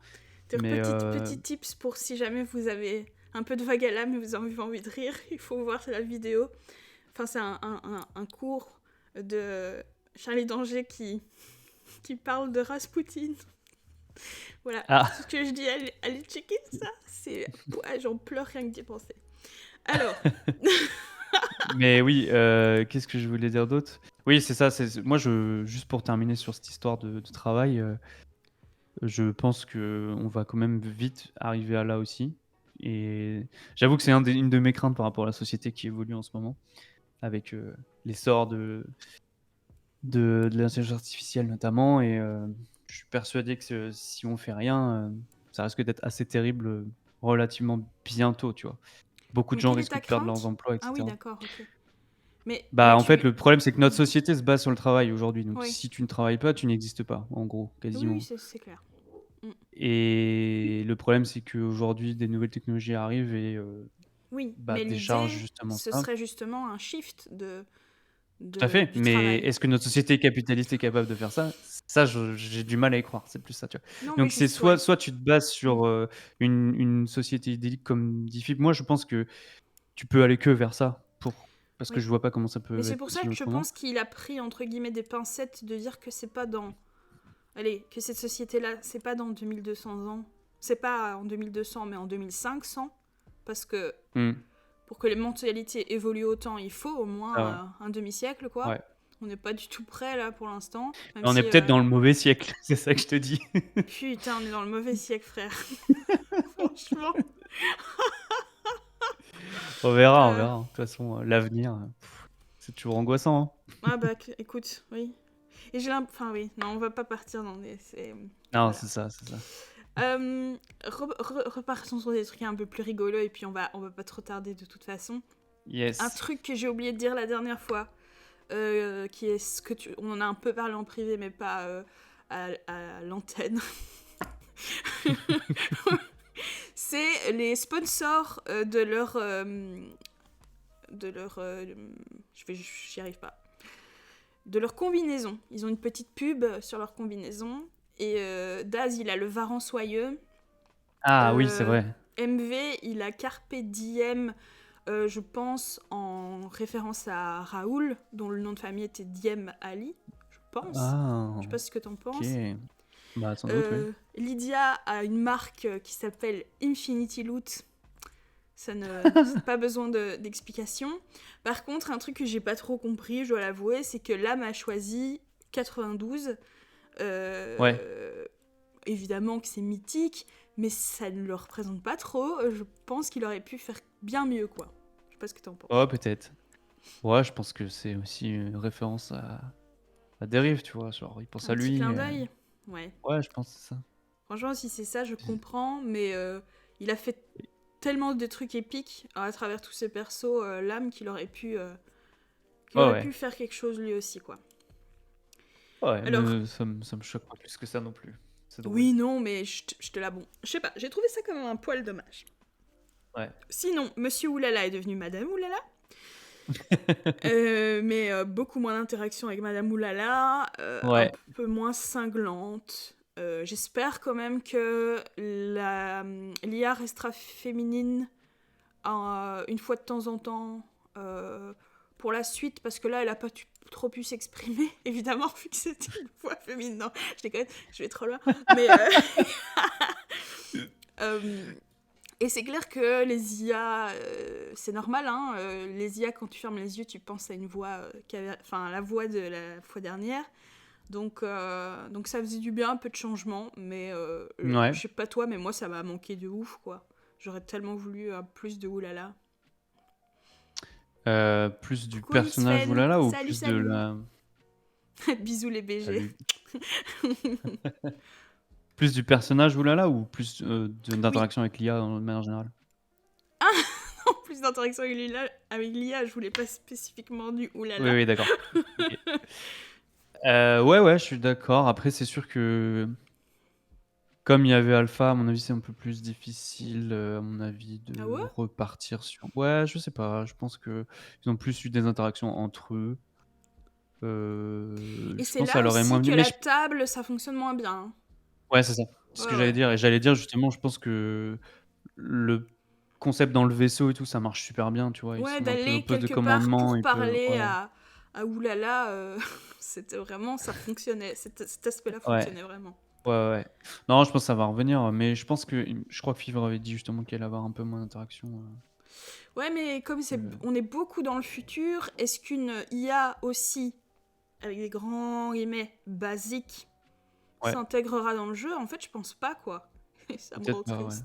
D'ailleurs, Mais petit tips pour si jamais vous avez un peu de vague à l'âme et vous avez envie de rire, il faut voir la vidéo. Enfin, c'est un cours de Charlie Danger qui parle de Rasputin. Voilà, ah, tout ce que je dis, allez checker ça. Ouais, j'en pleure rien que d'y penser. Alors, mais oui, qu'est-ce que je voulais dire d'autre? Oui, c'est ça. Moi, juste pour terminer sur cette histoire de travail, je pense que on va quand même vite arriver à là aussi. Et j'avoue que c'est une de mes craintes par rapport à la société qui évolue en ce moment, avec l'essor de l'intelligence artificielle notamment. Et je suis persuadé que si on fait rien, ça risque d'être assez terrible relativement bientôt, tu vois. Beaucoup de Mais gens quelle est risquent ta de perdre leurs crainte? emplois, Ah oui, etc. d'accord, ok. Mais Bah, en fait, tu... le problème, c'est que notre Hmm. société se base sur le travail aujourd'hui. Donc, Oui, si tu ne travailles pas, tu n'existes pas, en gros, oui, oui, quasiment. c'est clair. Hmm. Et le problème, c'est qu'aujourd'hui, des nouvelles technologies arrivent et Oui, bah, mais déchargent l'idée, justement ce ça. serait justement un shift Tout à fait. du Mais travail. est-ce que notre société capitaliste est capable de faire ça? Ça, j'ai du mal à y croire. C'est plus ça, tu vois. Non, mais Donc, c'est juste, ouais. soit tu te bases Hmm. sur une société idyllique comme dit Philippe. Moi, je pense que tu peux aller que vers ça parce que Oui. je vois pas comment ça Mais peut c'est être pour ça possible que je autrement. pense qu'il a pris, entre guillemets, des pincettes de dire que c'est pas dans... Allez, que cette société-là, c'est pas dans 2200 ans. C'est pas en 2200, mais en 2500. Parce que Hmm. pour que les mentalités évoluent autant, il faut au Ah ouais. moins un demi-siècle, quoi. Ouais. On n'est pas du tout prêt, là, pour l'instant. Même On est si... peut-être dans le mauvais siècle, c'est ça que je te dis. Putain, on est dans le mauvais siècle, frère. Franchement. On verra, on Euh, verra. De toute façon, l'avenir, c'est toujours angoissant, hein. Ah bah, écoute, oui. Et j'ai l'impression... Enfin, oui. Non, on va pas partir dans des... Non, Voilà. c'est ça, c'est ça. Repartons sur des trucs un peu plus rigolos et puis on va pas trop tarder de toute façon. Yes. Un truc que j'ai oublié de dire la dernière fois, qui est ce que on en a un peu parlé en privé mais pas à l'antenne. C'est les sponsors de leur j'y arrive pas. De leur combinaison. Ils ont une petite pub sur leur combinaison. Et Daz, il a le Varan soyeux. Ah oui, c'est vrai. MV, il a Carpe Diem, je pense, en référence à Raoul, dont le nom de famille était Diem Ali, je pense. Ah, Je sais pas ce que t'en penses. ok. Bah, sans doute, oui. Lydia a une marque qui s'appelle Infinity Loot. Ça n'a pas besoin d'explication. Par contre, un truc que j'ai pas trop compris, je dois l'avouer, c'est que l'âme a choisi 92. Ouais. Évidemment que c'est mythique, mais ça ne le représente pas trop. Je pense qu'il aurait pu faire bien mieux, quoi. Je sais pas ce que t'en penses. Ouais, peut-être. Ouais, je pense que c'est aussi une référence à Dérive, tu vois. Genre, il pense Un à petit lui. clin d'œil. Ouais. Ouais, je pense que c'est ça. Franchement, si c'est ça, je comprends, mais il a fait tellement de trucs épiques à travers tous ses persos, l'âme, qu'il aurait pu pu faire quelque chose lui aussi, quoi. Ouais, Alors, mais ça me choque pas plus que ça non plus. C'est drôle. oui, non, mais je te la bon. Je sais pas, j'ai trouvé ça quand même un poil dommage. Ouais. Sinon, Monsieur Oulala est devenu Madame Oulala. Mais beaucoup moins d'interaction avec Madame Oulala, un peu moins cinglante. J'espère quand même que l'IA restera féminine une fois de temps en temps pour la suite, parce que là, elle a pas trop pu s'exprimer, évidemment, vu que c'était une voix féminine. Non, je déconne, je vais trop loin. Mais... et c'est clair que les IA, c'est normal, hein, les IA, quand tu fermes les yeux, tu penses à une voix, la voix de la fois dernière. Donc ça faisait du bien, un peu de changement, mais je sais pas toi, mais moi ça m'a manqué de ouf, quoi. J'aurais tellement voulu plus de oulala. Plus du Coucou personnage Sven. oulala ou Salut, plus salut. de la... Bisous les BG. Plus du personnage oulala ou plus d'interaction avec l'IA de manière générale? En plus d'interaction avec l'IA, je voulais pas spécifiquement du oulala. Oui, d'accord. Okay. Ouais, je suis d'accord. Après, c'est sûr que comme il y avait Alpha, à mon avis, c'est un peu plus difficile, à mon avis, de repartir sur... Ouais, je sais pas. Je pense qu'ils ont plus eu des interactions entre eux. Et Je c'est pense que ça là leur est aussi moins que venu. la table, ça fonctionne moins bien. Ouais, c'est ça. C'est ce que j'allais dire. Et j'allais dire justement, je pense que le concept dans le vaisseau et tout, ça marche super bien, tu vois. Ils sont un peu au D'aller poste de quelque part commandement. pour Ils peuvent... parler à oulala, c'était vraiment, ça fonctionnait. Cet aspect-là fonctionnait vraiment. Ouais. Non, je pense que ça va revenir, mais je crois que Fiverr avait dit justement qu'elle allait avoir un peu moins d'interaction. Ouais, mais comme on est beaucoup dans le futur, est-ce qu'une IA aussi, avec des grands guillemets basiques, s'intégrera dans le jeu? En fait, je pense pas, quoi. Et ça me rend Peut-être pas, ouais. triste.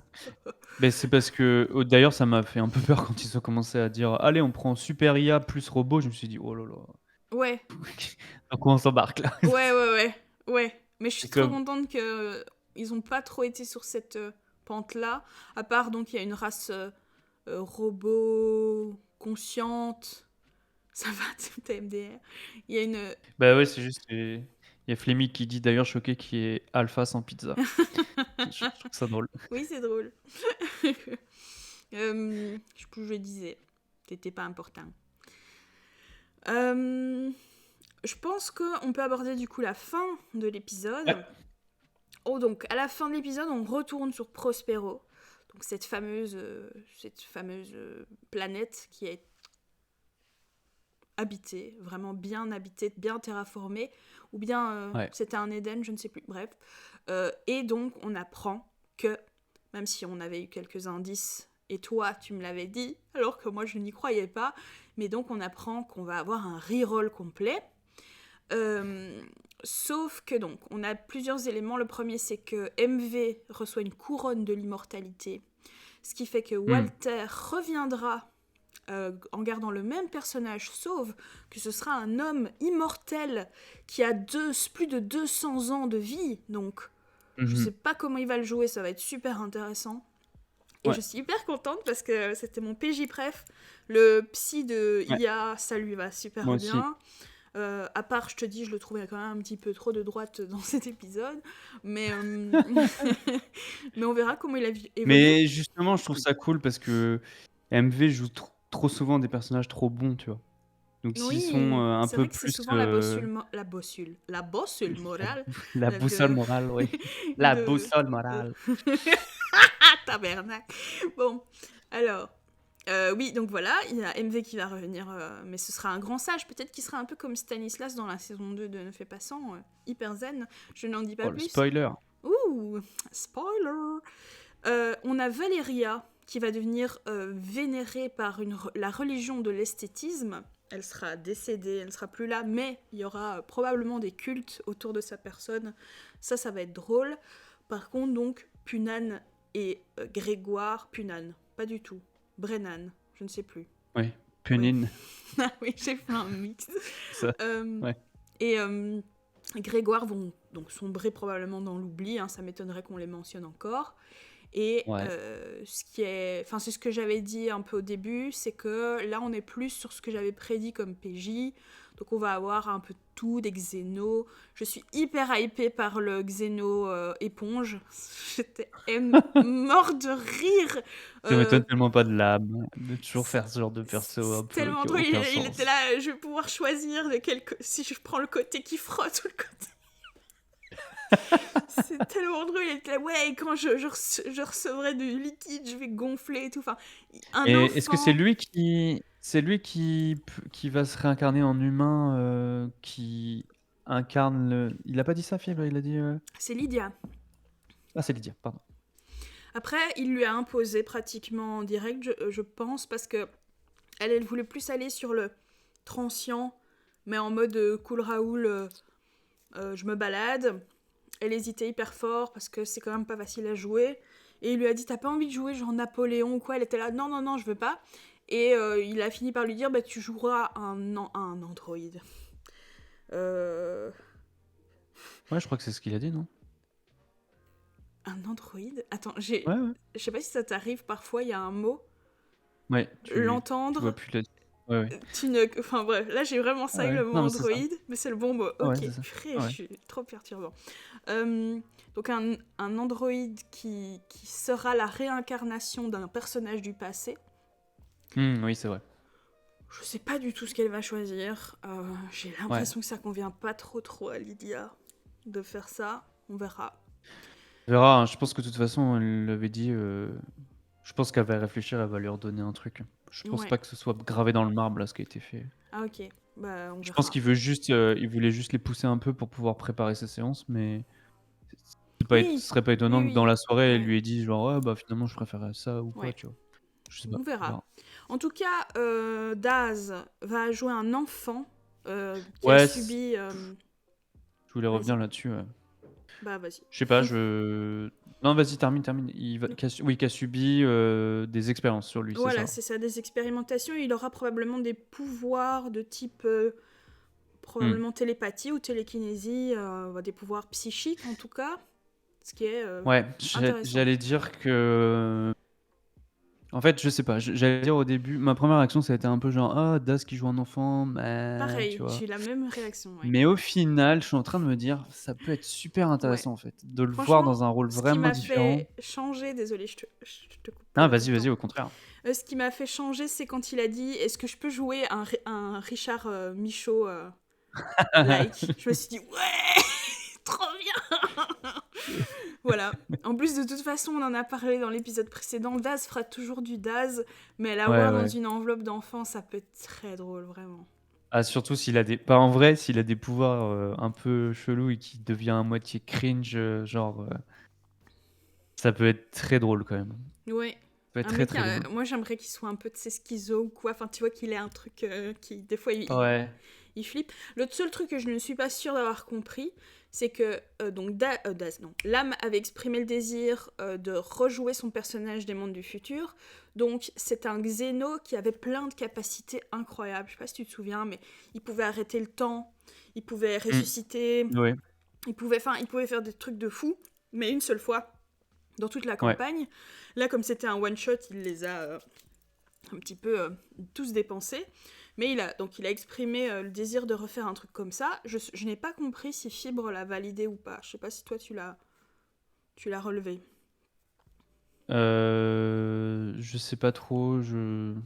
Beh, c'est parce que d'ailleurs, ça m'a fait un peu peur quand ils ont commencé à dire: «Allez, on prend super IA plus robot». Je me suis dit: «Oh là là, Ouais, dans quoi on s'embarque là?» ouais, ouais, ouais, ouais. Mais je suis C'est trop comme contente que ils ont pas trop été sur cette pente-là. À part, donc, il y a une race robot consciente. Ça va, tout MDR. Il y a une... bah, ouais, c'est juste il y a Flemmy qui dit d'ailleurs choqué qu'il y ait Alpha sans pizza. Je trouve ça drôle. Oui, c'est drôle. Je sais plus où je disais. C'était pas important. Je pense qu'on peut aborder du coup la fin de l'épisode. Ouais. Oh, donc à la fin de l'épisode, on retourne sur Prospero. Donc cette fameuse planète qui est habitée, vraiment bien habitée, bien terraformée. Ou bien Ouais. c'était un Éden, je ne sais plus. Bref. Et donc on apprend que, même si on avait eu quelques indices, et toi tu me l'avais dit, alors que moi je n'y croyais pas, mais donc on apprend qu'on va avoir un reroll complet. Sauf que donc, on a plusieurs éléments. Le premier, c'est que MV reçoit une couronne de l'immortalité, ce qui fait que Walter reviendra en gardant le même personnage, sauf que ce sera un homme immortel qui a plus de 200 ans de vie. Donc, je sais pas comment il va le jouer, ça va être super intéressant. Et Ouais. je suis hyper contente parce que c'était mon PJ préf. Le psy de Ouais. IA, ça lui va super Moi aussi. bien. À part, je te dis, je le trouvais quand même un petit peu trop de droite dans cet épisode. Mais, mais on verra comment il a évolué. Mais justement, je trouve ça cool parce que MV joue trop souvent des personnages trop bons, tu vois? Donc s'ils sont, Oui, un c'est peu vrai que c'est plus, souvent la bossule morale la boussole de... morale, oui. La de... boussole morale. Ah, tabernacle. Bon, alors... oui, donc voilà, il y a MV qui va revenir, mais ce sera un grand sage. Peut-être qu'il sera un peu comme Stanislas dans la saison 2 de Ne fais pas sans, hyper zen. Je n'en dis pas Oh, le plus. spoiler. Ouh, spoiler. On a Valéria qui va devenir vénérée par la religion de l'esthétisme. Elle sera décédée, elle ne sera plus là, mais il y aura probablement des cultes autour de sa personne. Ça va être drôle. Par contre, donc, Punan et Grégoire... Punan, pas du tout. Brennan, je ne sais plus. Oui, Punine. Ah oui, j'ai fait un mix. Ça, ouais. Et Grégoire vont donc sombrer probablement dans l'oubli, hein, ça m'étonnerait qu'on les mentionne encore. Et Ouais. c'est ce que j'avais dit un peu au début, c'est que là on est plus sur ce que j'avais prédit comme PJ. Donc on va avoir un peu tout, des xénos. Je suis hyper hypée par le xéno éponge. J'étais morte de rire. Ça m'étonne tellement pas de l'âme, de toujours faire ce genre de perso un C'est peu tellement qui a drôle, aucun il était sens. là, je vais pouvoir choisir si je prends le côté qui frotte ou le côté... C'est tellement drôle, il était là, ouais, et quand je recevrai du liquide, je vais gonfler et tout. Enfin, un Et est-ce que c'est enfant, lui qui va se réincarner en humain, qui incarne le il a pas dit ça, Fibre? Il a dit, c'est Lydia. Ah, c'est Lydia, pardon. Après, il lui a imposé pratiquement en direct, je pense, parce que elle voulait plus aller sur le transient, mais en mode cool Raoul, je me balade. Elle hésitait hyper fort parce que c'est quand même pas facile à jouer. Et il lui a dit, t'as pas envie de jouer genre Napoléon ou quoi? Elle était là, non, non, non, je veux pas. Et il a fini par lui dire, bah tu joueras un androïde. Ouais, je crois que c'est ce qu'il a dit, non? Un androïde? Attends, Ouais, ouais. je sais pas si ça t'arrive parfois, il y a un mot, Ouais, tu vois l'entendre, plus la ouais, ouais. Enfin bref, là j'ai vraiment ça avec Ouais, le mot non, mais c'est ça. androïde, mais c'est le bon mot. Ouais, Ok, c'est ça. purée, je Ouais. suis trop perturbant. Donc un androïde qui sera la réincarnation d'un personnage du passé. Oui, c'est vrai. Je sais pas du tout ce qu'elle va choisir. J'ai Ouais. l'impression que ça convient pas trop à Lydia de faire ça. On verra. On verra, hein, je pense que de toute façon, elle l'avait dit, je pense qu'elle va réfléchir, elle va lui redonner un truc. Je pense Ouais. pas que ce soit gravé dans le marbre, là, ce qui a été fait. Ah ok. Bah on Je pense verra. il voulait juste les pousser un peu pour pouvoir préparer sa séance, mais ce Oui. serait pas Oui, étonnant que dans oui. la soirée, elle Ouais. lui ait dit genre: «Ouais, bah, finalement, je préférais ça» ou quoi, Ouais. tu vois? Je sais pas, On on verra. verra. En tout cas, Daz va jouer un enfant qui a Ouais, subi... je voulais revenir Vas-y. là-dessus, ouais. Bah vas-y. Je sais pas, Non, vas-y, termine. Donc, Qui a subi des expériences sur lui, c'est voilà, ça? c'est ça, des expérimentations. Il aura probablement des pouvoirs de type Hmm. probablement télépathie ou télékinésie, des pouvoirs psychiques en tout cas, ce qui est Ouais, intéressant. j'allais dire que. En fait, je sais pas, j'allais dire au début, ma première réaction, ça a été un peu genre, ah, Das qui joue un enfant, mais tu Pareil, vois. j'ai eu la même réaction, ouais. Mais au final, je suis en train de me dire, ça peut être super Ouais. intéressant en fait, de le voir Franchement, dans un rôle ce qui vraiment m'a différent. fait changer, désolé, je te coupe Ah, tout le vas-y, temps. au contraire. Ce qui m'a fait changer, c'est quand il a dit est-ce que je peux jouer un Richard Michaud like. Je me suis dit ouais, trop bien. Voilà. En plus, de toute façon, on en a parlé dans l'épisode précédent. Daz fera toujours du Daz, mais Ouais, l'avoir dans ouais. une enveloppe d'enfant, ça peut être très drôle, vraiment. Ah, surtout s'il a des. Pas en vrai, s'il a des pouvoirs un peu chelous et qu'il devient à moitié cringe, ça peut être très drôle quand même. Ouais. Ça peut être Un très mec, très drôle. moi j'aimerais qu'il soit un peu de ses schizo ou quoi. Enfin, tu vois qu'il ait un truc qui, des fois, Ouais. il flippe. Le seul truc que je ne suis pas sûre d'avoir compris, c'est que Lam avait exprimé le désir de rejouer son personnage des mondes du futur. Donc c'est un Xeno qui avait plein de capacités incroyables. Je sais pas si tu te souviens, mais il pouvait arrêter le temps, il pouvait Hmm. ressusciter, Ouais. il pouvait faire des trucs de fou, mais une seule fois dans toute la Ouais. campagne. Là, comme c'était un one shot, il les a un petit peu tous dépensés. Mais il a exprimé le désir de refaire un truc comme ça. Je n'ai pas compris si Fibre l'a validé ou pas. Je sais pas si toi tu l'as relevé. Je sais pas trop. Il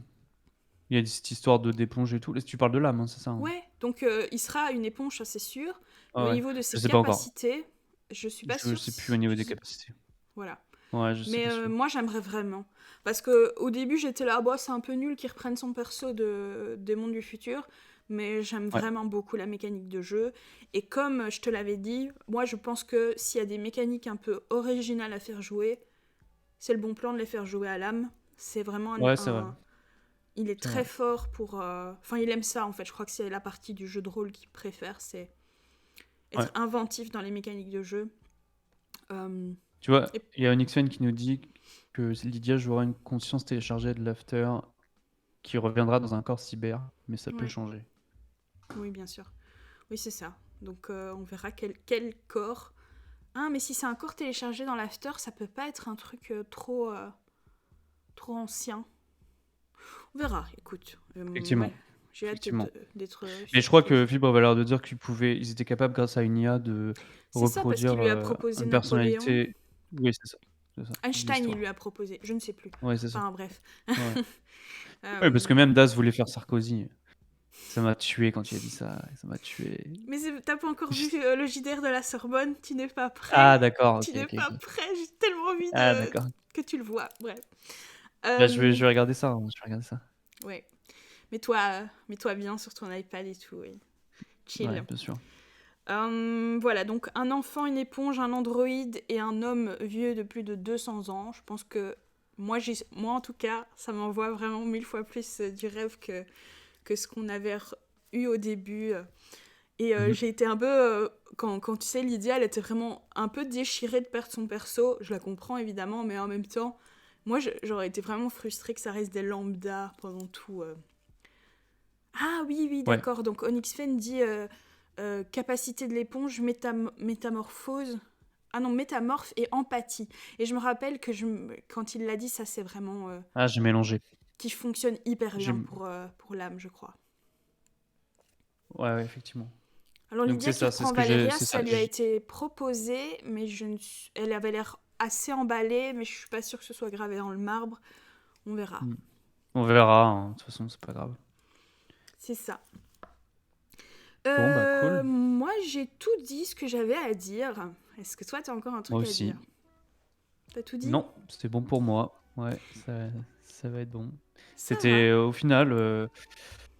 y a cette histoire d'éponge et tout. Là, tu parles de l'âme, hein, c'est ça, hein? Ouais, donc il sera une éponge, ça c'est sûr. Mais Ah au ouais. niveau de Je ses sais pas encore. capacités, je suis pas Je sûre. sais plus au niveau des capacités. Voilà. Ouais, je sais Mais pas sûr. moi j'aimerais vraiment. Parce que au début j'étais là, bah, c'est un peu nul qu'il reprenne son perso des mondes du futur. Mais j'aime Ouais. vraiment beaucoup la mécanique de jeu. Et comme je te l'avais dit, moi je pense que s'il y a des mécaniques un peu originales à faire jouer, c'est le bon plan de les faire jouer à l'âme. C'est vraiment Ouais, c'est vrai. il est C'est vrai. très fort pour... Enfin, il aime ça en fait. Je crois que c'est la partie du jeu de rôle qu'il préfère, c'est Ouais. être inventif dans les mécaniques de jeu. Euh, Tu vois, et il y a un X-Men qui nous dit que Lydia jouera une conscience téléchargée de l'after qui reviendra dans un corps cyber, mais ça peut ouais, changer. oui, bien sûr. Oui, c'est ça. Donc on verra quel corps. Ah, mais si c'est un corps téléchargé dans l'after, ça peut pas être un truc trop ancien. On verra, écoute. Effectivement. Ouais, j'ai hâte Effectivement. d'être Mais je crois surprise. que Fibre avait l'air de dire ils étaient capables, grâce à une IA, de C'est ça, parce reproduire qu'il lui a proposé une Napoléon. personnalité. Oui, c'est ça. C'est ça, Einstein, il lui l'histoire. a proposé, je ne sais plus. Ouais, c'est ça. Enfin, bref. Ouais. Ouais, parce Euh, que même Das voulait faire Sarkozy. Ça m'a tué quand il a dit ça. Ça m'a tué. mais t'as pas encore vu le JDR de la Sorbonne, tu n'es pas prêt. Ah, d'accord, Tu ok, n'es ok, pas ok. prêt, j'ai tellement envie Ah, d'accord. que tu le vois. Bref. Bah, je Euh, vais regarder ça, hein, je vais regarder ça. ouais. Mets-toi bien sur ton iPad et tout. Oui. Ouais, Chill. bien sûr. Voilà, donc un enfant, une éponge, un androïde et un homme vieux de plus de 200 ans. Je pense que moi en tout cas, ça m'envoie vraiment 1000 fois plus du rêve que ce qu'on avait eu au début. Et Mhm. j'ai été un peu... quand tu sais, Lydia, elle était vraiment un peu déchirée de perdre son perso. Je la comprends évidemment, mais en même temps, moi j'aurais été vraiment frustrée que ça reste des lambda pendant tout. Ah oui, Ouais. d'accord. Donc Onyx Fen dit capacité de l'éponge, métamorphose. Ah non, métamorphe et empathie. Et je me rappelle que quand il l'a dit, ça c'est vraiment... Ah, j'ai mélangé. qui fonctionne hyper J'ai... bien pour l'âme, je crois. Ouais, ouais, effectivement. Alors Donc Lydia c'est qui ça, c'est reprend ce que j'ai... Valéria, C'est ça ça. lui a été proposé, mais elle avait l'air assez emballée, mais je suis pas sûre que ce soit gravé dans le marbre. On verra. Mm. On verra, hein. De toute façon, c'est pas grave. C'est ça. Bon, bah cool. Moi, j'ai tout dit ce que j'avais à dire. Est-ce que toi, t'as encore un Moi truc à aussi. dire? T'as tout dit? Non, c'est bon pour moi. Ouais, ça va être bon. Ça va. C'était au final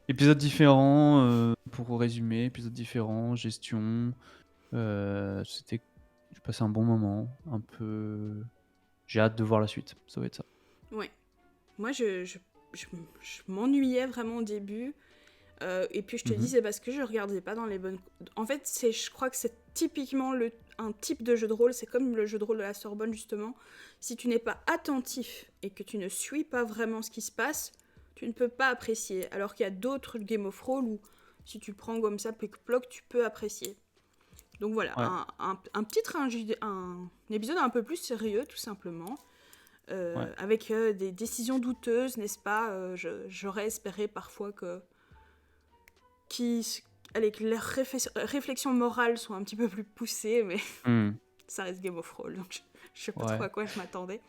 épisode différent, pour résumer, épisode différent, gestion. C'était, j'ai passé un bon moment, un peu. J'ai hâte de voir la suite. Ça va être ça. Ouais. Moi, je m'ennuyais vraiment au début. Et puis je te dis, Mhm. c'est parce que je regardais pas dans les bonnes... En fait, je crois que c'est typiquement un type de jeu de rôle, c'est comme le jeu de rôle de la Sorbonne justement. Si tu n'es pas attentif et que tu ne suis pas vraiment ce qui se passe, tu ne peux pas apprécier. Alors qu'il y a d'autres Game of Thrones où si tu prends comme ça, plic-ploc, tu peux apprécier. Donc voilà, Ouais. un épisode un peu plus sérieux tout simplement. Ouais. Avec des décisions douteuses, n'est-ce pas j'aurais espéré parfois que les réflexions morales soient un petit peu plus poussées, mais Hmm. ça reste Game of Thrones, donc je sais pas Ouais. trop à quoi je m'attendais.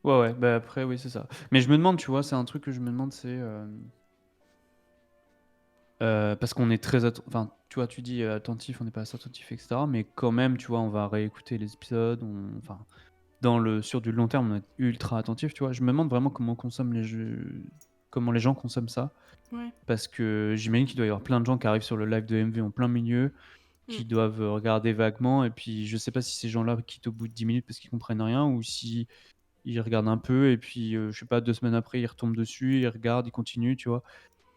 Ouais, bah après, oui, c'est ça. Mais je me demande, tu vois, c'est un truc que je me demande, c'est. Parce qu'on est très. Enfin, tu vois, tu dis attentif, on n'est pas assez attentif, etc. Mais quand même, tu vois, on va réécouter les épisodes. Enfin, sur du long terme, on est ultra attentif, tu vois. Je me demande vraiment comment on consomme les jeux. Comment les gens consomment ça. Ouais. Parce que j'imagine qu'il doit y avoir plein de gens qui arrivent sur le live de MV en plein milieu, Mm. qui doivent regarder vaguement. Et puis, je sais pas si ces gens-là quittent au bout de 10 minutes parce qu'ils comprennent rien ou si. Ils regardent un peu et puis, je sais pas, 2 semaines après, ils retombent dessus, ils regardent, ils continuent, tu vois?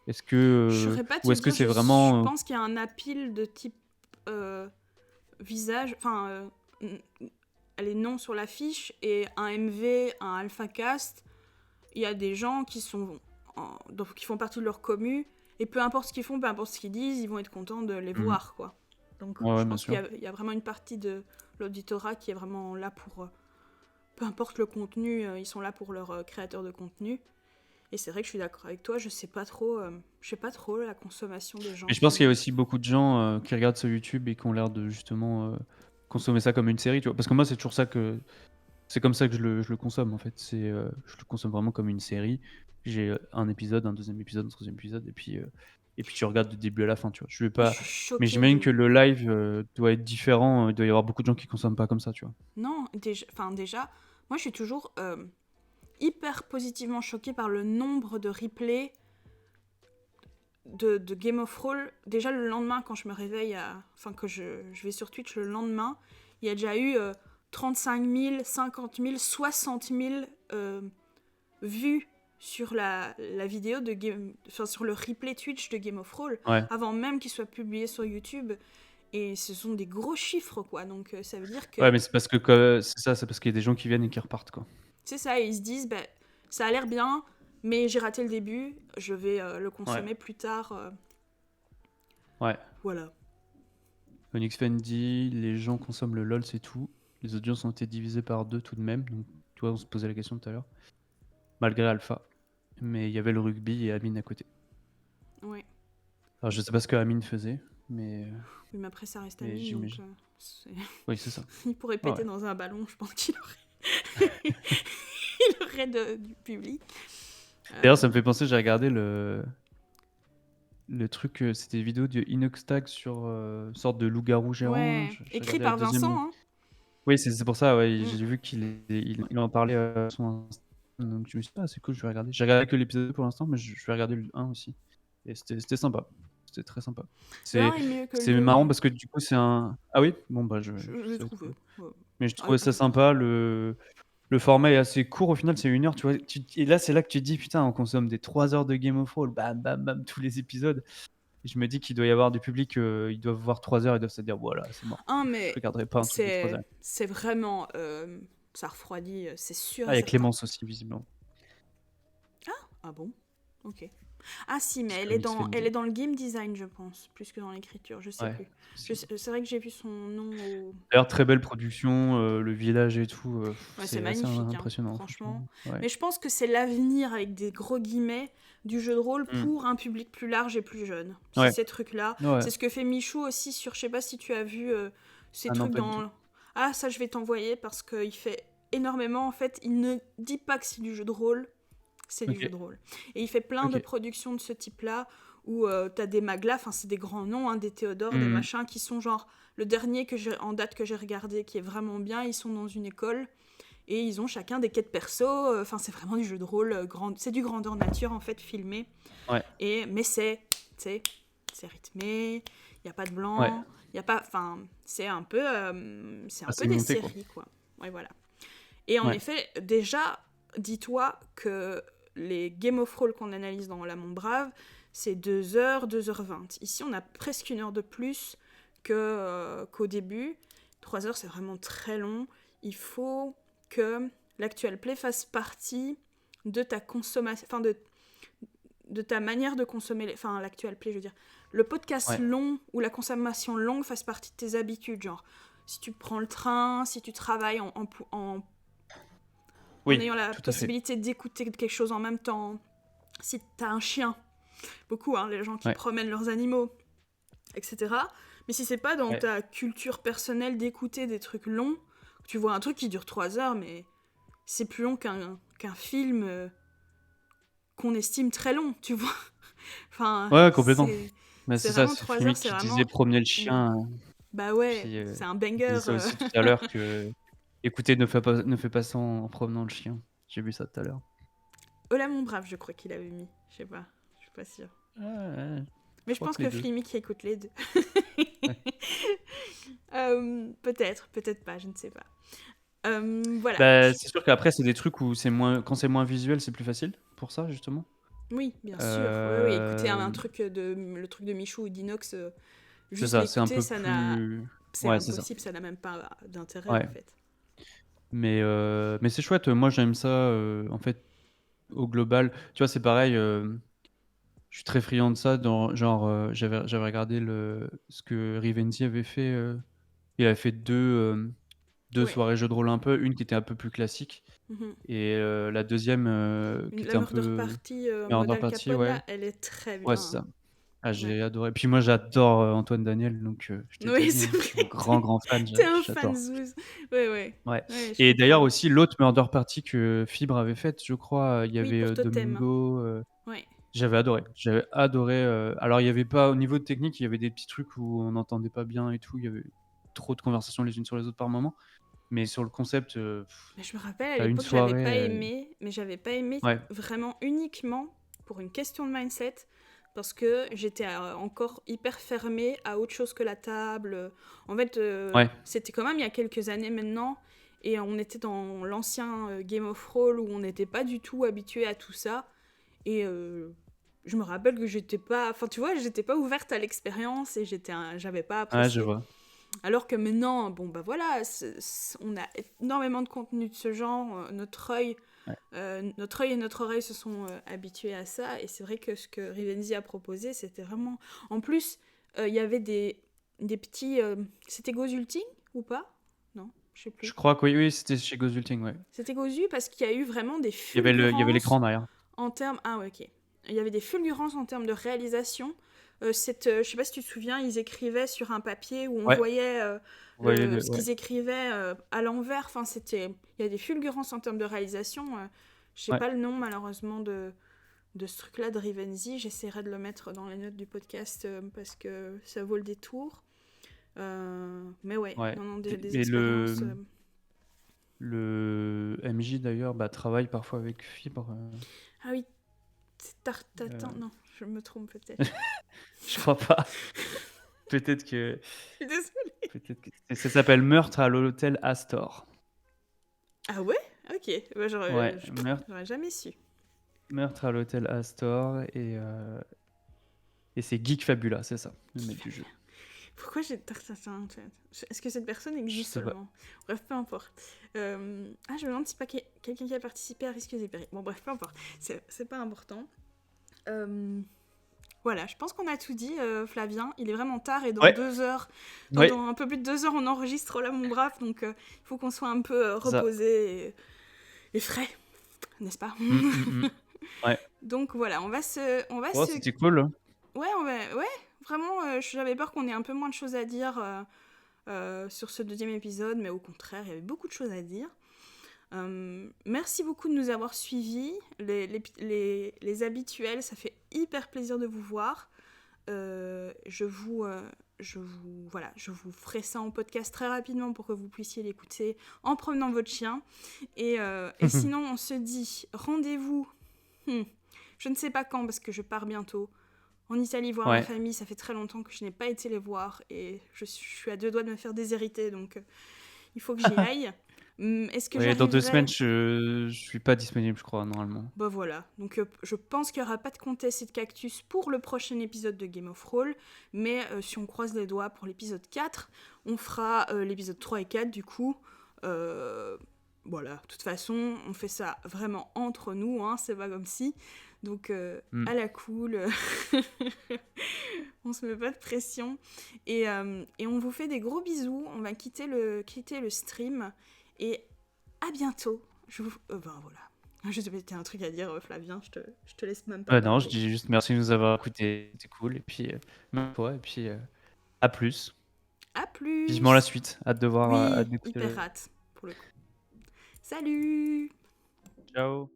Est-ce Je que, saurais pas ou te est-ce que dire, c'est je vraiment, pense qu'il y a un appeal de type visage, enfin, les noms sur l'affiche, et un MV, un AlphaCast, il y a des gens qui qui font partie de leur commu, et peu importe ce qu'ils font, peu importe ce qu'ils disent, ils vont être contents de les voir, quoi. Donc Ouais, je bien pense qu'il sûr. y a vraiment une partie de l'auditorat qui est vraiment là pour... peu importe le contenu, ils sont là pour leur créateur de contenu. Et c'est vrai que je suis d'accord avec toi, je sais pas trop la consommation des gens Mais je pense qu'il y qui... a aussi beaucoup de gens, qui regardent sur YouTube et qui ont l'air de justement, consommer ça comme une série, tu vois? Parce que moi, c'est comme ça que je le consomme, en fait. Je le consomme vraiment comme une série. J'ai, un épisode, un deuxième épisode, un troisième épisode et puis tu regardes du début à la fin, tu vois? Je vais Je pas suis Mais choquée j'imagine de... que le live, doit être différent, il doit y avoir beaucoup de gens qui consomment pas comme ça, tu vois? Non, déjà, moi je suis toujours hyper positivement choquée par le nombre de replays de Game of Thrones. Déjà le lendemain, quand je me réveille, enfin que je vais sur Twitch le lendemain, il y a déjà eu 35 000, 50 000, 60 000 vues sur la vidéo sur le replay Twitch de Game of Thrones, Ouais. avant même qu'il soit publié sur YouTube. Et ce sont des gros chiffres, quoi. Donc ça veut dire Ouais, que mais c'est parce que c'est parce qu'il y a des gens qui viennent et qui repartent, quoi. c'est ça, et ils se disent, bah, ça a l'air bien, mais j'ai raté le début, je vais le Ouais, consommer plus tard. ouais. Voilà. Onyx Fan dit les gens consomment le LOL, c'est tout. Les audiences ont été divisées par 2 tout de même. Donc, tu vois, on se posait la question tout à l'heure. Malgré Alpha. Mais il y avait le rugby et Amine à côté. Ouais. Alors, je sais pas ce que Amine faisait, mais, Oui, mais après, ça reste mais Amine, donc j'imagine. Oui, c'est ça. il pourrait Ouais, péter ouais. dans un ballon, je pense qu'il aurait, il aurait du public. D'ailleurs, ça me fait penser, j'ai regardé le truc, c'était des vidéos de Inoxtag sur une sorte de loup-garou géant. Là. Ouais, J'ai écrit regardé la par deuxième. Vincent, hein. Oui, c'est pour ça, ouais, Mm. j'ai vu il en parlait sur son Insta, donc je me suis dit: «Ah, c'est cool, je vais regarder». J'ai regardé que l'épisode 2 pour l'instant, mais je vais regarder le 1 aussi et c'était sympa. C'était très sympa. Le 1 C'est est mieux que le c'est 2, marrant ouais. parce que du coup, c'est un ah oui? Bon, bah, Je je l'ai savais pas. trouvé. Ouais. Mais je Ah, y a trouvais pas ça de souci. sympa, le format est assez court au final, c'est 1 heure, tu vois? Et là, c'est là que tu te dis: «Putain, on consomme des 3 heures de Game of Thrones, bam, bam, bam, tous les épisodes». Et je me dis qu'il doit y avoir du public, ils doivent voir 3 heures, ils doivent se dire: «Voilà, c'est mort. Ah, Je mais regarderai pas un truc de 3 heures». c'est vraiment... ça refroidit, c'est sûr Ah, et il y a certain. Clémence aussi visiblement, Ah bon? Ok. Ah si, mais c'est ce que Onyx elle dit. est dans le game design, je pense, plus que dans l'écriture, je sais Ouais, plus. possible. C'est vrai que j'ai vu son nom au... D'ailleurs, très belle production, le village et tout, Ouais, c'est c'est assez magnifique, hein, impressionnant franchement. franchement. Ouais. Mais je pense que c'est l'avenir, avec des gros guillemets, du jeu de rôle Mmh. pour un public plus large et plus jeune. C'est Ouais, ces trucs-là. ouais. C'est ce que fait Michou aussi sur, je sais pas si tu as vu ces Ah non, trucs pas du tout. dans... Ah, ça je vais t'envoyer parce qu'il fait énormément, en fait, il ne dit pas que c'est du jeu de rôle, c'est du jeu OK, de rôle. Et il fait plein de OK. productions de ce type-là où t'as des maglas, enfin c'est des grands noms, hein, des Théodore, des Mmh. machins qui sont genre le dernier en date que j'ai regardé qui est vraiment bien. Ils sont dans une école et ils ont chacun des quêtes perso. Enfin c'est vraiment du jeu de rôle c'est du grandeur nature en fait filmé. Ouais, Mais c'est rythmé. Il y a pas de ouais. blanc. Il y a pas, enfin c'est un peu Ah, c'est des monté, quoi. séries quoi. Ouais voilà. Et en Ouais. effet, déjà, dis-toi que les Game of Thrones qu'on analyse dans La Monde Brave, c'est 2 heures, 2h20. Ici, on a presque 1 heure de plus qu'au début. 3 heures, c'est vraiment très long. Il faut que l'actual play fasse partie de ta consommation, enfin de ta manière de consommer, enfin l'actual play, je veux dire. Le podcast Ouais. long ou la consommation longue fasse partie de tes habitudes, genre si tu prends le train, si tu travailles en Oui, ayant la tout à fait. possibilité d'écouter quelque chose en même temps, si t'as un chien, beaucoup, les gens qui Ouais. promènent leurs animaux, etc. Mais si c'est pas dans Ouais. ta culture personnelle d'écouter des trucs longs, tu vois un truc qui dure 3 heures, mais c'est plus long qu'un film qu'on estime très long, tu vois. Enfin, Ouais, complètement. Mais c'est c'est ça, vraiment c'est 3 heures, Fleming c'est qui disait vraiment promener le long. chien. Bah ouais, Puis c'est un il disait banger. ça aussi tout à l'heure que écoutez, ne fais pas ça en promenant le chien. J'ai vu ça tout à l'heure. Ola mon brave, je crois qu'il avait mis. Je sais pas, je suis pas sûre. Ouais, Mais je je crois pense que les que deux. Flimmy qui écoute les deux. Ouais. Peut-être pas, je ne sais pas. Voilà. Bah, c'est sûr qu'après, c'est des trucs où quand c'est moins visuel, c'est plus facile pour ça, justement. Oui, bien sûr. Oui, écouter un Euh, truc le truc de Michou ou d'Inox, C'est juste ça, c'est un l'écouter, peu ça n'a, plus. c'est Ouais, c'est ça. impossible, ça n'a même pas d'intérêt en Ouais. fait. Mais c'est chouette. Moi, j'aime ça. En fait, au global, tu vois, c'est pareil. Je suis très friand de ça. Genre, j'avais regardé ce que Rivenzi avait fait. Il avait fait deux Ouais. soirées jeux de rôle un peu. Une qui était un peu plus classique. Mhm. Et la deuxième qui La était un Murder peu. Party Murder modèle Party, Capone ouais. là, elle est très Ouais, bien. c'est ça. Ah, Ouais. j'ai adoré. Puis moi, j'adore Antoine Daniel. Donc, je t'ai déjà Oui, dit, c'est hein, je suis un vrai. grand fan. T'es un fan J'adore. zouze. Ouais, ouais. Ouais. Ouais, je Et d'ailleurs comprends. aussi l'autre Murder Party que Fibre avait faite, je crois, il y Oui, avait pour Totem. Domingo. Ouais. J'avais adoré. J'avais adoré. Alors il y avait pas au niveau technique, il y avait des petits trucs où on n'entendait pas bien et tout. Il y avait trop de conversations les unes sur les autres par moment. Mais sur le concept, Mais je me rappelle à t'as une l'époque, j'avais soirée. pas aimé, mais j'avais pas aimé Ouais, vraiment uniquement pour une question de mindset, parce que j'étais encore hyper fermée à autre chose que la table. En fait, ouais, c'était quand même il y a quelques années maintenant, et on était dans l'ancien Game of Thrones où on n'était pas du tout habitué à tout ça, et je me rappelle que j'étais pas, enfin tu vois, j'étais pas ouverte à l'expérience et j'avais pas ouais, je apprécié. vois. Alors que maintenant, bon bah voilà, on a énormément de contenu de ce genre, Ouais. notre œil et notre oreille se sont habitués à ça, et c'est vrai que ce que Rivenzi a proposé, c'était vraiment... En plus, il y avait des petits... C'était Gozulting ou pas? Non, je sais Je plus. crois que oui, oui, c'était chez Gozulting, ouais. C'était Gozu parce qu'il y a eu vraiment des Il y avait l'écran fulgurances derrière. en termes... Ah ouais, ok. Il y avait des fulgurances en termes de réalisation. Je sais pas si tu te souviens, ils écrivaient sur un papier où on Ouais, voyait vous voyez ce ouais. qu'ils écrivaient à l'envers. Enfin, il y a des fulgurances en termes de réalisation. J'ai Ouais. pas le nom malheureusement de ce truc-là de Rivenzi. J'essaierai de le mettre dans les notes du podcast parce que ça vaut le détour. Mais ouais, Ouais. non, des Et expériences. le MJ d'ailleurs travaille parfois avec Fibre. Ah oui, c'est Euh, Tartatan. Non, je me trompe peut-être. je crois pas. Peut-être que. Je suis désolée. Peut-être que. Ça s'appelle Meurtre à l'hôtel Astor. Ah ouais? Ok. Bah, Ouais, meurtre, j'aurais jamais su. meurtre à l'hôtel Astor et c'est Geek Fabula, c'est ça, le mec du jeu. Pourquoi j'ai Tartatan en tête? Est-ce que cette personne Je existe sais pas. seulement? Bref, peu importe. Je me demande si pas quelqu'un qui a participé à Risques et Périls. Bon, bref, peu importe. C'est pas important. Voilà, je pense qu'on a tout dit, Flavien. Il est vraiment tard et dans Ouais, 2 heures, ouais, dans un peu plus de 2 heures, on enregistre là, mon brave. Donc, il faut qu'on soit un peu c'est ça. reposé et frais, n'est-ce pas? Ouais. Donc voilà, on va Oh, se... c'était cool. Ouais, vraiment, j'avais peur qu'on ait un peu moins de choses à dire sur ce deuxième épisode, mais au contraire, il y avait beaucoup de choses à dire. Merci beaucoup de nous avoir suivis, les habituels, ça fait hyper plaisir de vous voir. Je vous ferai ça en podcast très rapidement pour que vous puissiez l'écouter en promenant votre chien. Et sinon, on se dit rendez-vous, je ne sais pas quand parce que je pars bientôt en Italie voir ma Ouais. famille. Ça fait très longtemps que je n'ai pas été les voir et je suis à 2 doigts de me faire déshériter, donc il faut que j'y aille. Est-ce que Ouais, dans 2 semaines, j'arriverai? je suis pas disponible, je crois, normalement. Bah voilà, donc je pense qu'il n'y aura pas de comtesse et de cactus pour le prochain épisode de Game of Thrones, mais si on croise les doigts pour l'épisode 4, on fera l'épisode 3 et 4 du coup. Euh, voilà, de toute façon, on fait ça vraiment entre nous, hein, c'est pas comme si. Donc Mmh. à la cool, on se met pas de pression. Et on vous fait des gros bisous, on va quitter le stream, et à bientôt. Ben voilà. Je sais pas si t'as un truc à dire, Flavien, je te laisse même pas Non, je parler. dis juste merci de nous avoir écoutés, c'était cool et puis, même toi et puis, à plus. À Vivement la plus. suite, hâte Oui, d'écouter hyper le hâte, pour le coup. Salut. ciao.